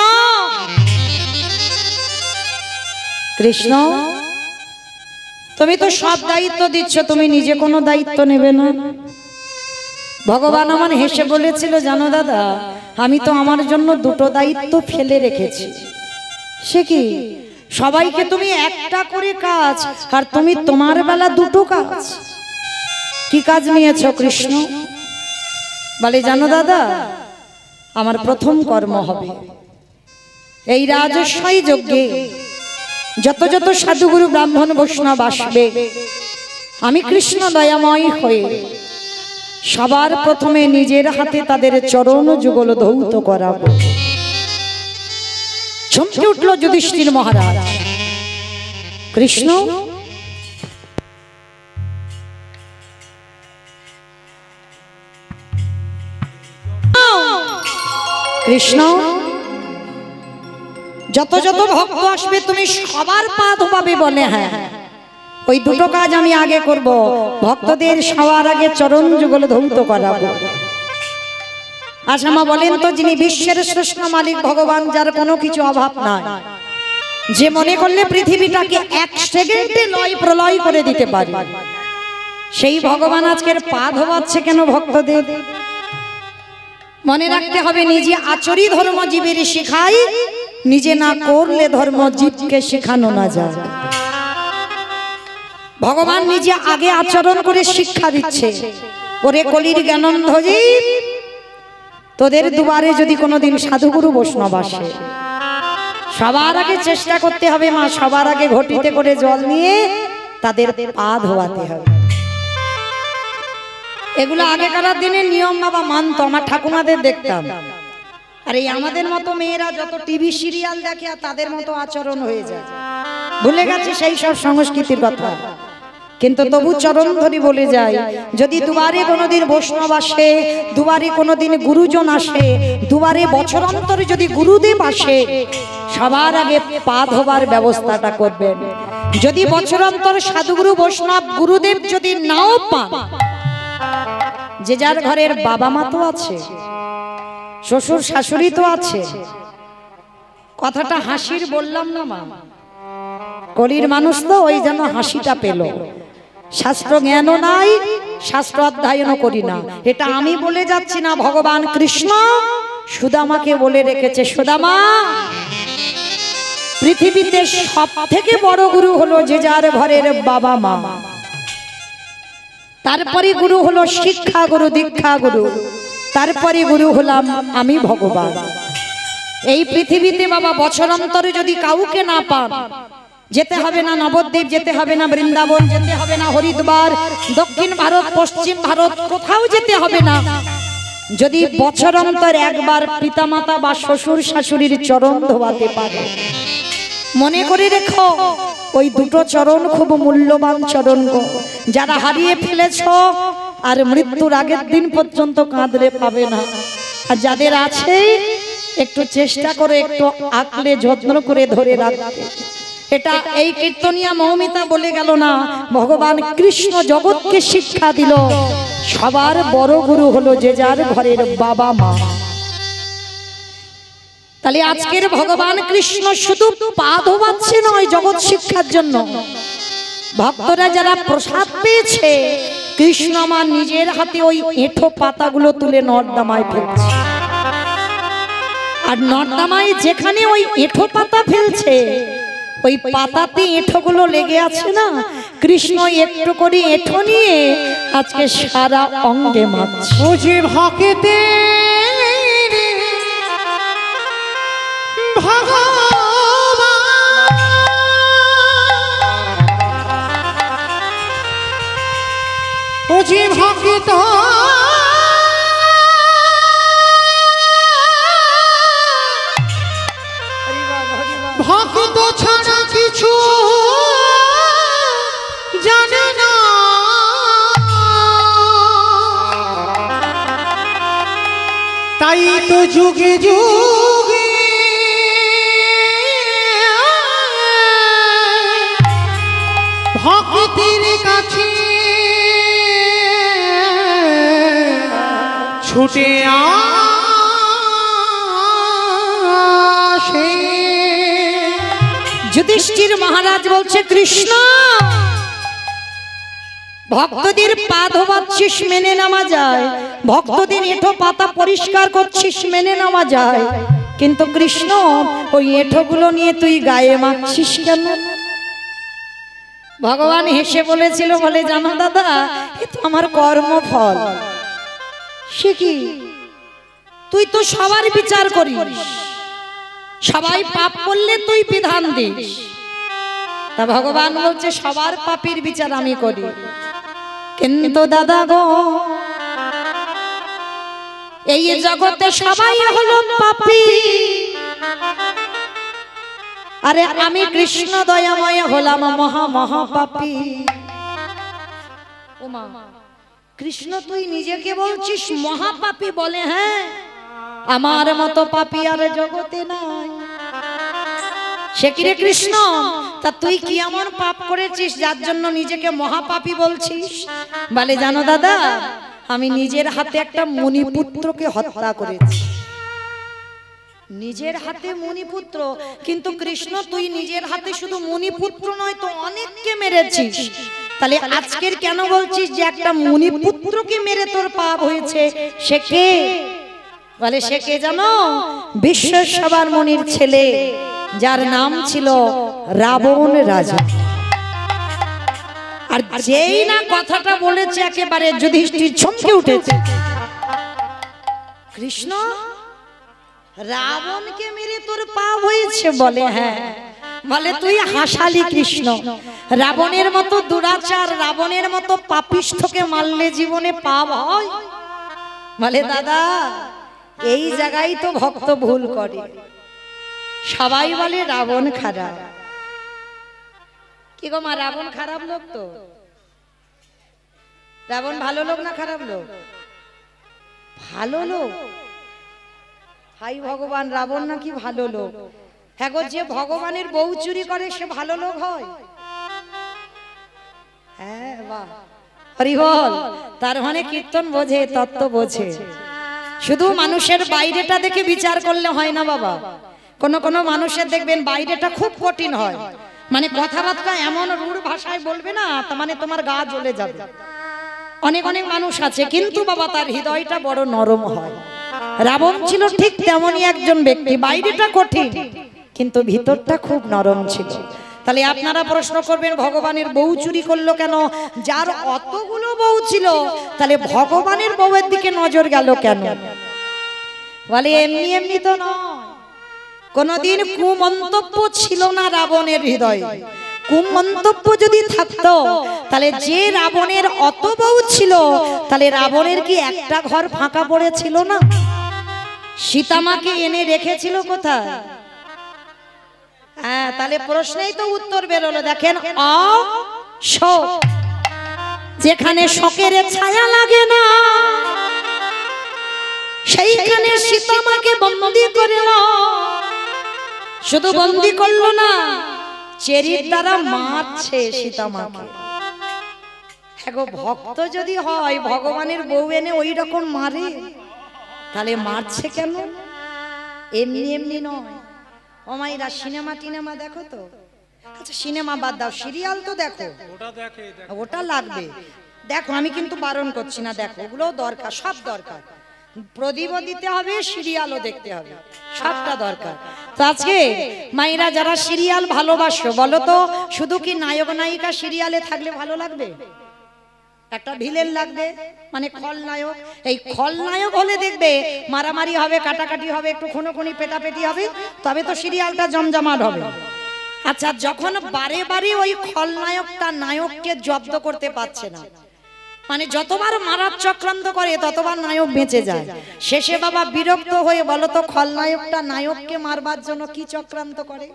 কৃষ্ণ তুমি তো সব দায়িত্ব দিচ্ছ, তুমি নিজে কোনো দায়িত্ব নেবে না? ভগবান আমার হেসে বলেছিল, জানো দাদা, আমি তো আমার জন্য 2টো দায়িত্ব ফেলে রেখেছি। সে কি? সবাইকে তুমি একটা করে কাজ, আর তুমি তোমার বেলা 2টো কাজ। কি কাজ নিয়েছো কৃষ্ণ? বলে, জানো দাদা, আমার প্রথম কর্ম হবে এই রাজস্বয় যজ্ঞে যত যত সাধুগুরু ব্রাহ্মণ বৈষ্ণব আসবে, আমি কৃষ্ণ দয়াময় হয়ে সবার প্রথমে নিজের হাতে তাদের চরণ যুগল ধৌত করাবো। চমকে উঠল যুধিষ্ঠির মহারাজ। কৃষ্ণ কৃষ্ণ যত যত ভক্ত আসবে তুমি সবার পা ধোপাবে। বলে, হ্যাঁ, ওই 2টো কাজ আমি আগে করব, ভক্তদের সবার আগে চরণ যুগল ধৌত করাবো। আচ্ছা মা বলেন তো, যিনি বিশ্বের শ্রেষ্ঠ মালিক ভগবান, যার কোনো কিছু অভাব নাই, যে মনে করলে পৃথিবীটাকে 1 সেকেন্ডে লয় প্রলয় করে দিতে পারে, সেই ভগবান আজকের পা ধোয়াচ্ছে কেন ভক্তদের? মনে রাখতে হবে, নিজে আচরি ধর্ম জীবের শিখাই, নিজে না করলে ধর্ম জীবকে শেখানো না যায়। ভগবান নিজে আগে আচরণ করে শিক্ষা দিচ্ছে, ওরে কলির জ্ঞানন্ধজীব, তোদের দুয়ারে যদি কোনোদিন সাধুগুরু বৈষ্ণব আসে, সবার আগে চেষ্টা করতে হবে মা, সবার আগে ঘটিতে করে জল নিয়ে তাদের পা ধোয়াতে হবে। এগুলো আগেকার দিনে নিয়ম বাবা মানতো, আমার ঠাকুমাদের দেখতাম। আর এই আমাদের মতো মেয়েরা যত টিভি সিরিয়াল দেখে আর তাদের মতো আচরণ হয়ে যায়, ভুলে গেছে সেই সব সংস্কৃতির কথা। কিন্তু তবু চরণ ধরি বলে যায়, যদি দুবারে কোনোদিন বৈষ্ণব আসে, দুবারে কোনোদিন গুরুজন আসে, দুবারে বছরান্তরে যদি গুরুদেব আসে, সবার আগে পা ধোবার ব্যবস্থাটা করবেন। যদি বছরান্তর সাধুগুরু বৈষ্ণব গুরুদেব যদি নাও পান, যে যার ঘরের বাবা মা তো আছে, শ্বশুর শাশুড়ি তো আছে। কথাটা হাসির বললাম না মা, কলির মানুষ তো ওই জন্য হাসিটা পেল। শাস্ত্র জ্ঞানও নাই, শাস্ত্র অধ্যয়নও করি না, এটা আমি বলে যাচ্ছি না, ভগবান কৃষ্ণ সুদামাকে বলে রেখেছে, সুদামা পৃথিবীতে সব থেকে বড় গুরু হলো যে যার ঘরের বাবা মা, তারপরে গুরু হলো শিক্ষা গুরু, দীক্ষা গুরু, তারপরে গুরু হলাম আমি ভগবান। এই পৃথিবীতে বাবা বছরান্তরে যদি কাউকে না পান, যেতে হবে না নবদ্বীপ, যেতে হবে না বৃন্দাবন, যেতে হবে না হরিদ্বার, দক্ষিণ ভারত, পশ্চিম ভারত, কোথাও যেতে হবে না। যদি বছরান্তর একবার পিতামাতা বা শ্বশুর শাশুড়ির চরণ ধোয়াতে পারে, মনে করে রেখো ওই দুটো চরণ খুব মূল্যবান চরণ গো, যারা হারিয়ে ফেলেছ আর মৃত্যুর আগের দিন পর্যন্ত কাঁদলে পাবে না। আর যাদের আছে একটু চেষ্টা করে একটু আঁকলে যত্ন করে ধরে রাখতে। এটা এই কীর্তনিয়া মৌমিতা বলে গেল না, ভগবান কৃষ্ণ জগৎকে শিক্ষা দিল, সবার বড় গুরু হলো যে যার ঘরের বাবা মা। তাহলে আজকের ভগবান কৃষ্ণ শুধু পা ধোয়াচ্ছে নয় জগৎ শিক্ষার জন্য, ভক্তরা যারা প্রসাদ পেয়েছে, কৃষ্ণ আমার নিজের হাতে ওই এঁঠো পাতাগুলো তুলে নর্দমায় ফেলছে। আর নর্দমায় যেখানে ওই এঁঠো পাতা ফেলছে, ওই পাতাতে এঁঠোগুলো লেগে আছে না, কৃষ্ণ একটু করে এঁঠো নিয়ে আজকে সারা অঙ্গে মাখছে। ও যে ভক্তে ও যে ভক্ত ভক্ত ছাড়া কিছু জানে না, তাই তো যুগে যুগে ভক্তির কাছে ছুটে আসে। যুধিষ্ঠির মহারাজ বলছে, কৃষ্ণ ভক্তদের পা ধোয়াচ্ছিস মেনে নেওয়া যায়, ভক্তদের এঁঠো পাতা পরিষ্কার করছিস মেনে নেওয়া যায়, কিন্তু কৃষ্ণ ওই এঁঠোগুলো নিয়ে তুই গায়ে মাখছিস কেন? ভগবান হেসে বলেছিল, বলে জানো দাদা, এ তো আমার কর্মফল। সে কি, তুই তো সবার বিচার করিস, সবাই পাপ করলে তুই বিধান দিস। তা ভগবান বলছে সবার পাপের বিচার আমি করি, কিন্তু দাদা গো এই জগতে সবাই হলো পাপী, আরে আমি কৃষ্ণ দয়াময় হলাম মহা মহা পাপী। ওমা, কৃষ্ণ তুই নিজেকে বলছিস মহাপাপী? বলে হ্যাঁ, আমার মতো পাপী আর জগতে নাই। সে কি রে কৃষ্ণ, তা তুই কি এমন পাপ করেছিস যার জন্য নিজেকে মহাপাপী বলছিস? বলে জানো দাদা, আমি নিজের হাতে একটা মুনিপুত্রকে হত্যা করেছি। নিজের হাতে মুনিপুত্র? কিন্তু কৃষ্ণ তুই নিজের হাতে শুধু মুনিপুত্র নয় তো অনেককে মেরেছিস, তাহলে আজকের কেন বলছিস যে একটা মুনিপুত্রকে মেরে তোর পাপ হয়েছে? সে কে? বলে সে কে জানো? বিশ্বসভার মুনির ছেলে, যার নাম ছিল রাবণ রাজা। আর যেই না কথাটা বলেছে একেবারে যুধিষ্ঠির চমকে উঠেছে। কৃষ্ণ, রাবণকে মেরে তোর পাপ হয়েছে? বলে হ্যাঁ। বলে তুই হাসালি কৃষ্ণ, রাবণের মতো দুরাচার, রাবণের মতো পাপিষ্ঠকে মারলে জীবনে পাপ হয়? বলে দাদা, এই জায়গায় তো ভক্ত ভুল করে। সবাই বলে রাবণ খারাপ। কি গো মা, রাবণ খারাপ লোক তো? রাবণ ভালো লোক না খারাপ লোক? ভালো লোক। হাই ভগবান, রাবণ নাকি ভালো লোক? হ্যাঁ গো, যে ভগবানের বউ চুরি করে সে ভালো লোক হয়? হ্যাঁ, বাহ, হরি বল। তার মানে কীর্তন বোঝে, তত্ত্ব বোঝে। শুধু মানুষের বাইরেটা দেখে বিচার করলে হয় না বাবা। কোন কোন মানুষের দেখবেন বাইরেটা খুব কঠিন হয়, মানে কথাবার্তা এমন রূঢ় ভাষায় বলবে না, তার মানে তোমার গা জ্বলে যাবে। অনেক অনেক মানুষ আছে কিন্তু বাবা তার হৃদয়টা বড় নরম হয়। রাবণ ছিল ঠিক তেমনই একজন ব্যক্তি, বাইরেটা কঠিন কিন্তু ভিতরটা খুব নরম ছিল। তাহলে আপনারা প্রশ্ন করবেন ভগবানের বউ চুরি করলো কেন? যার অতগুলো বউ ছিল, তাহলে ভগবানের বউয়ের দিকে নজর গেল কেন? বলে এমনি এমনি তো নয়। কোনদিন কুমন্তব্য ছিল না রাবণের হৃদয়ে। কুমন্তব্য যদি থাকতো তাহলে যে রাবণের অত বউ ছিল, তাহলে রাবণের কি একটা ঘর ফাঁকা পড়েছিল না? সীতামাকে এনে রেখেছিল কোথায়? হ্যাঁ, তাহলে প্রশ্নেই তো উত্তর বেরোলো। দেখেন, অশোক, যেখানে শোকের ছায়া লাগে না সেইখানে সীতামাকে বন্দী করল। শুধু বন্দী করলো না, চেরির দ্বারা মারছে সীতামাকে। হ্যাঁ, ভক্ত যদি হয় ভগবানের বউ এনে ওই রকম মারে, তাহলে মারছে কেন? এমনি এমনি নয়। ও মাইরা, সিনেমা টিনেমা দেখো তো? আচ্ছা সিনেমা বাদ দাও, সিরিয়াল তো দেখো, ওটা লাগবে। দেখো, আমি কিন্তু বারণ করছি না, দেখো ওগুলো দরকার, সব দরকার। প্রদীপও দিতে হবে, সিরিয়ালও দেখতে হবে, সবটা দরকার। তো আজকে মাইরা যারা সিরিয়াল ভালোবাসো, বলো তো শুধু কি নায়ক নায়িকা সিরিয়ালে থাকলে ভালো লাগবে? একটা ভিলেন লাগবে, মানে খলনায়ক। এই খলনায়ক হলে দেখবে মারামারি হবে, কাটাকাটি হবে, একটু খুনোখুনি পেটাপেটি হবে, তবে তো সিরিয়ালটা জমজমাট হবে। আচ্ছা, যখন বারে বারে ওই খলনায়কটা নায়ককে জব্দ করতে পারছে না, মানে যতবার মারার চক্রান্ত করে ততবার নায়ক বেঁচে যায়, শেষে বাবা বিরক্ত হয়ে বলো তো খলনায়কটা নায়ককে মারবার জন্য কি চক্রান্ত করে?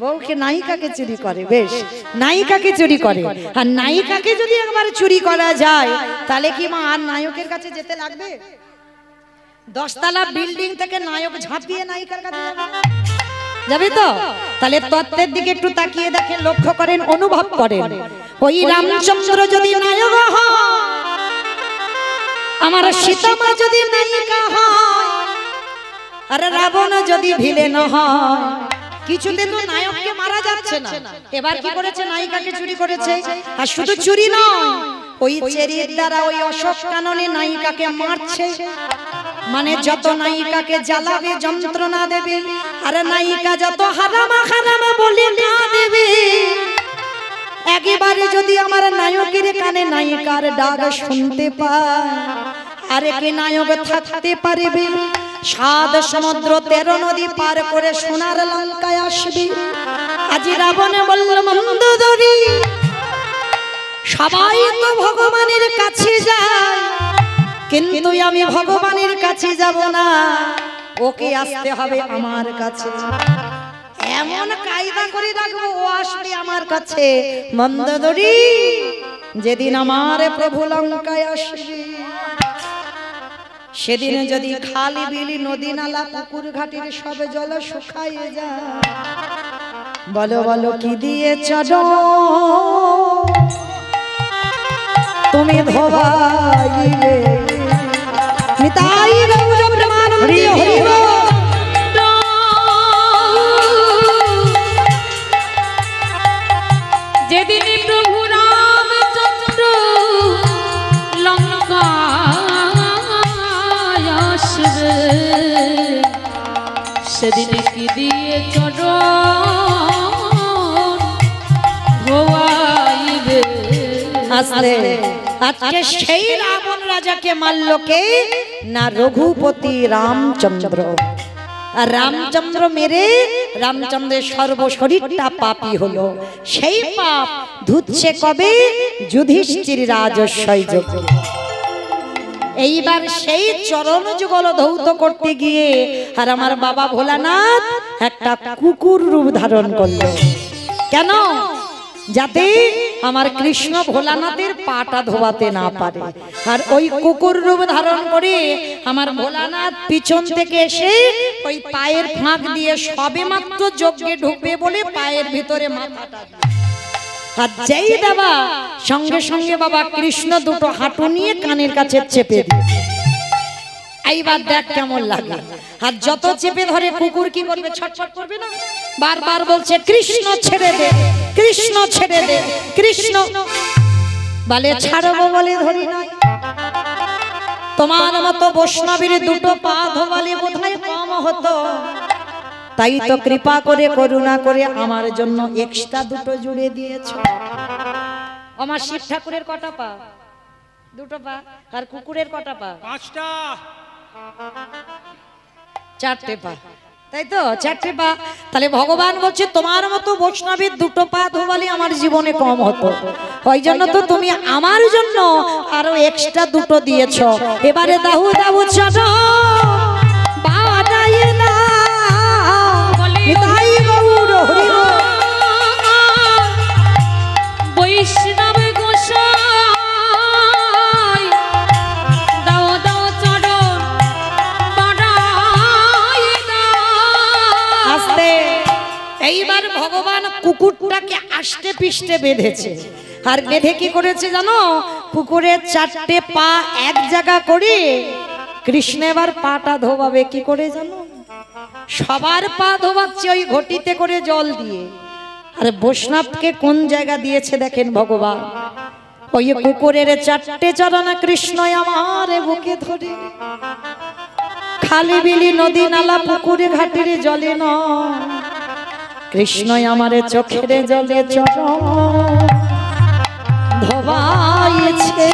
বউকে নায়িকাকে চুরি করে। বেশ, নায়িকাকে চুরি করে। আর নায়িকাকে যদি একবার চুরি করা যায়, তাহলে কি মা আর নায়কের কাছে যেতে লাগবে? 10 তলা বিল্ডিং থেকে নায়ক ঝাঁপিয়ে নায়িকার কাছে যাবে তো? তাহলে তত্ত্বের দিকে একটু তাকিয়ে দেখেন, লক্ষ্য করেন, অনুভব করেন। ওই রামচন্দ্র যদি নায়ক হয়, আমার সীতামা যদি নায়িকা হয়, আর রাবণ যদি ভিলেন হয়, কিছুতে তো নায়ককে মারা যাচ্ছে না। এবার কি করেছে? নায়িকাকে চুরি করেছে। আর শুধু চুরি নয়, ওই চেরির দ্বারা ওই অশোক কাননে নায়িকাকে মারছে। মানে যত নায়িকাকে জ্বালাবে, যন্ত্রণা দেবে, আর নায়িকা যত হারামা হারামা বলে না দেবে, একেবারে যদি আমার নায়কের কানে নায়িকার ডাক শুনতে পায়, আর কে নায়ক থাকতে পারবে? 7 সমুদ্র 13 নদী পার করে সোনার লঙ্কায় আসবে। আজি রাবণ বলল, মন্দোদরী, সবাই তো ভগবানের কাছে যায়, কিন্তু আমি ভগবানের কাছে যাব না, ওকে আসতে হবে আমার কাছে। এমন কায়দা করে রাখবো ও আসবে আমার কাছে। মন্দোদরী, যেদিন আমার প্রভু লঙ্কায় আসবে, সেদিন যদি খালি বিলি নদী নালা পুকুর ঘাটের সব জল শুকায়ে যায়, বলো বলো কি দিয়ে চলো তুমি ধোবাইলে? নিতাই গৌর প্রেমানন্দে হরি বল। যেদিন প্রভু রামচন্দ্র লঙ্কা সেদিন কি দিয়ে চরণ ধোয়াইবে। আসলে আজকে সেই রাবণ রাজাকে মারল কে না রঘুপতি রামচন্দ্র। আর রামচন্দ্র মেরে রামচন্দ্রের সর্বশরীরটা পাপী হলো। সেই পাপ ধুচ্ছে কবে যুধিষ্ঠির রাজস্বই যজ্ঞে। এইবার সেই চরণ যুগল ধৌত করতে গিয়ে আর আমার বাবা ভোলানাথ একটা কুকুর রূপ ধারণ করলো। কেন? যাতে আমার কৃষ্ণ ভোলানাথের পাটা ধোয়াতে না পারে। আর ওই কুকুর রূপ ধারণ করে আমার ভোলানাথ পিছন থেকে এসে ওই পায়ের ফাঁক দিয়ে সবে মাত্র যজ্ঞে ঢুকবে বলে পায়ের ভিতরে মাথাটা আর যেই দেবা সঙ্গে সঙ্গে বাবা কৃষ্ণ দুটো হাঁটু নিয়ে কানের কাছে চেপে দিয়ে এইবার দেখ কেমন লাগে। আর যত চেপে ধরে কুকুর কি করবে? ছটছট করবে না? বারবার বলছে কৃষ্ণ ছেড়ে দে, কৃষ্ণ ছেড়ে দে, কৃষ্ণ। বলে ছাড়বো বলে ধরি না। তোমার মতো বৈষ্ণবীর দুটো পা ধোয়ালে বোধহয় কম হতো। তাই তো কৃপা করে করুণা করে আমার জন্য এক্সট্রা দুটো জুড়ে দিয়েছো। আমার শিব ঠাকুরের কটা পা? দুটো পা। আর কুকুরের কটা পা? 5টা। 4টে পা, তাই তো? 4টে পা। তাহলে ভগবান বলছে তোমার মতো বৈষ্ণবীর দুটো পা ধোয়ালে আমার জীবনে কম হতো। ওই জন্য তো তুমি আমার জন্য আরো এক্সট্রা দুটো দিয়েছো। এবারে দাহু দাহু চলো বাদাই না নিতাই গৌর হরি বল। বৈষ্ণব গোসাই দাও দাও চরণ বাড়াই দাও। আস্তে। এইবার ভগবান কুকুরটাকে আষ্টে পিষ্টে বেঁধেছে। আর বেঁধে কি করেছে জানো? কুকুরের 4টে পা এক জায়গা করে কৃষ্ণ এবার পাটা ধোবাবে কি করে জানো? সবার পা ধোবাচ্ছে ওই ঘটিতে করে জল দিয়ে। আর বৈষ্ণবকে কোন জায়গা দিয়েছে দেখেন ভগবান। ওই কুকুরের 4টে চরণ কৃষ্ণ আমার বুকে ধরে খালি বিলি নদী নালা পুকুরে ঘাটের জলে ন কৃষ্ণ আমার চোখের জলে চরণ ধোবাইছে।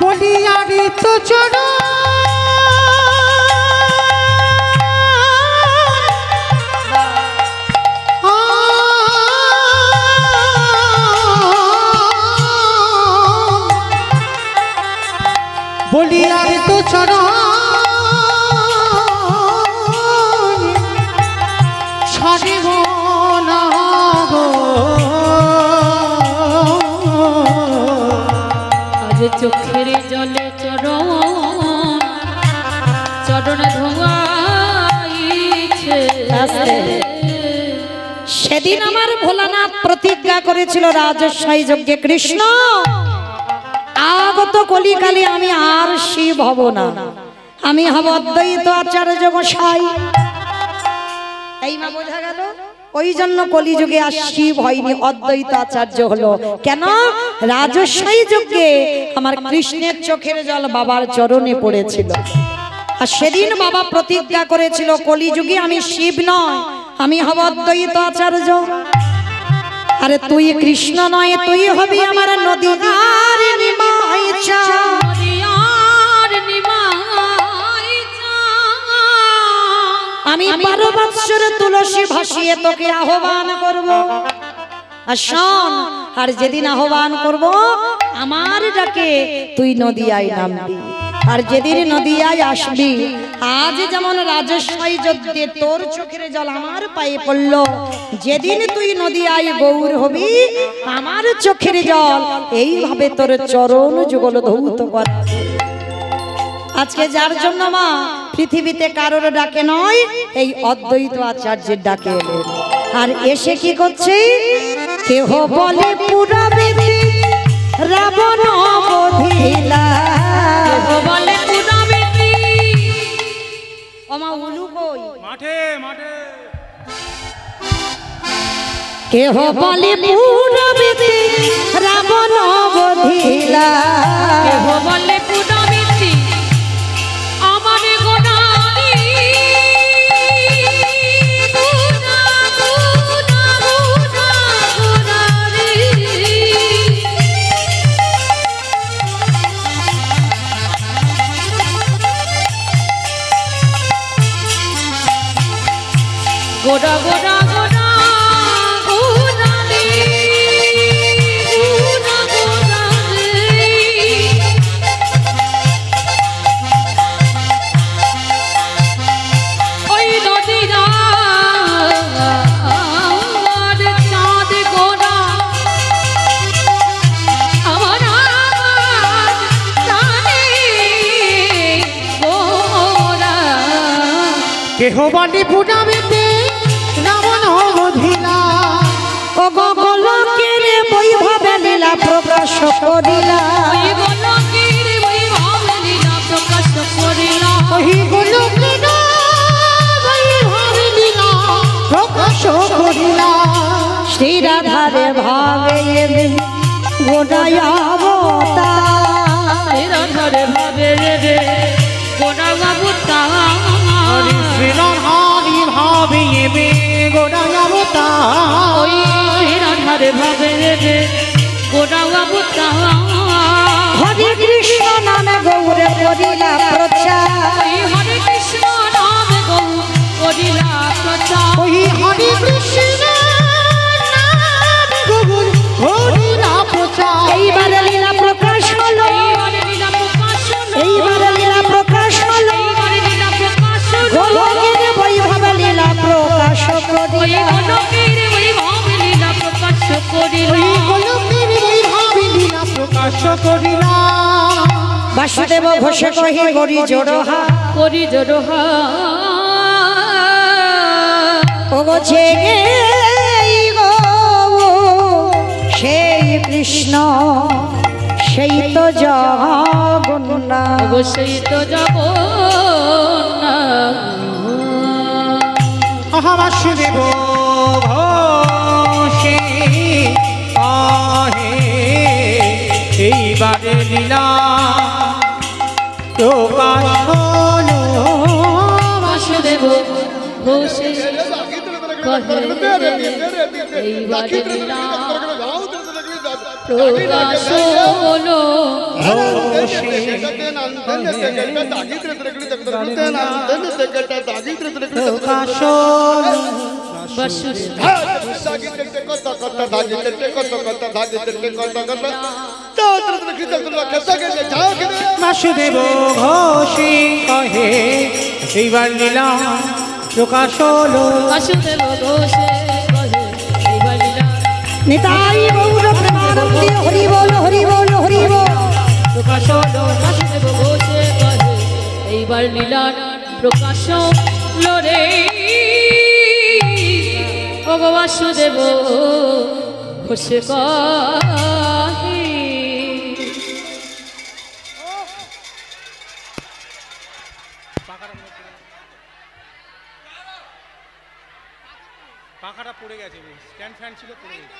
বলিয়ারি তো চরণ বলিয়ার তো চরণ ছাড়িব না গো। আজ চোখের জলে চরণ চরণ ধোয়াইছে। সেদিন আমার ভোলানাথ প্রতিজ্ঞা করেছিল রাজস্বই যজ্ঞে কৃষ্ণ আগত কলিকালে আমি আর শিব হব না, আমি হব অদ্বৈত আচার্য গোসাই। এই মা বোঝা গেল? ওই জন্য কলিযুগে আর শিব হয়নি, অদ্বৈত আচার্য হলো। কেন? রাজস্বই যজ্ঞে আমার কৃষ্ণের চোখের জল বাবার চরণে পড়েছিল। আর সেদিন বাবা প্রতিজ্ঞা করেছিল কলিযুগে আমি শিব নয়, আমি হব অদ্বৈত আচার্য। আরে তুই কৃষ্ণ নয়, তুই হবি আমার নদী আর নিমাই চা। আমি 12 বৎসর তুলসী ভাসিয়ে তোকে আহ্বান করব। আর শোন, আর যেদিন আহ্বান করব আমার ডাকে তুই নদিয়ায় নামবি। আর যেদিন নদিয়ায় আসবি, আজ যেমন রাজস্বই যজ্ঞে তোর চোখের জল আমার পায়ে পড়লো, যেদিন তুই নদিয়ায় গৌর হবি আমার চোখের জল এইভাবে তোর চরণ যুগল ধৌত কর। আজকে যার জন্য মা পৃথিবীতে কারোর ডাকে নয়, এই অদ্বৈত আচার্যের ডাকে এলেন। আর এসে কি করছে? কেহ বলে পুরাবে রাবণ বধিলা, কেহ বলে পুরাবে ওমা উলু কই মাঠে মাঠে। কেহ বলে পুরাবে রাবণ বধিলা, কেহ বলে পুরাবে আমার গোনারি গোড়া গোড়া গোড়া গোড়া রে গোড়া গোড়া রে ওই নদীরা আর চাঁদ গোড়া আমার জানে গোড়া কেহ বলে পুরাবেতে রাবণ অবধিলা ও গো গোলকের বৈভবে লীলা প্রকাশ করিলা ওই গোলকের বৈভব লীলা প্রকাশ করিলা ওই গোলকের বৈভব লীলা প্রকাশ করিলা শ্রী রাধারে ভাবে গোড়ায় অবতার রাধারে ভাবে রে গোড়া বাবুতা হরি শ্রীরাম হরি ভাবে এবে গোড়ায় অবতার ওই রাধারে ভাবে রে গোড়া বাবুতা হরে কৃষ্ণ নামে গৌরে করিলা প্রচার ওই হরে কৃষ্ণ নাম গৌ করিলা প্রচার ওই হরি কৃষ্ণ নাম গৌর হরিলা প্রচার এইবারে লীলা প্রকাশ হলো এইবারে লীলা প্রকাশ হলো এইবারে লীলা প্রকাশ হলো এইবারে লীলা প্রকাশ হলো গোলকের বৈভবে লীলা প্রকাশ ওই করিলা গোলকের বৈভব লীলা প্রকাশ করিলা ওই গোলকের বৈভব লীলা প্রকাশ করিলা বাসুদেব ঘোষে কহি গরি জোড়হা করি জড়হা ও গো জেগে গো সেই কৃষ্ণ সেই তো জগন্নাথ অবশ্যই তো যাব না বাসুদেব ঘোষে আহে এইবারে লীলা প্রকাশ হলো বাসুদেব ঘোষে কহে এইবারে লীলা প্রকাশ হলো প্রকাশ হলো বাসুদেব বাসুদেব ঘোষে কহে এইবার লীলা প্রকাশ হলো বাসুদেব ঘোষে কহে এইবার লীলা নিতাই গৌর প্রেমানন্দে হরি বল হরি বল হরি বল প্রকাশ হলো বাসুদেব ঘোষে কহে এইবার লীলা প্রকাশ হলো রে ও গো বাসুদেব ঘোষে কহে পাখাটা পড়ে গেছে স্ট্যান্ড ফ্যান ছিল পড়ে গেছে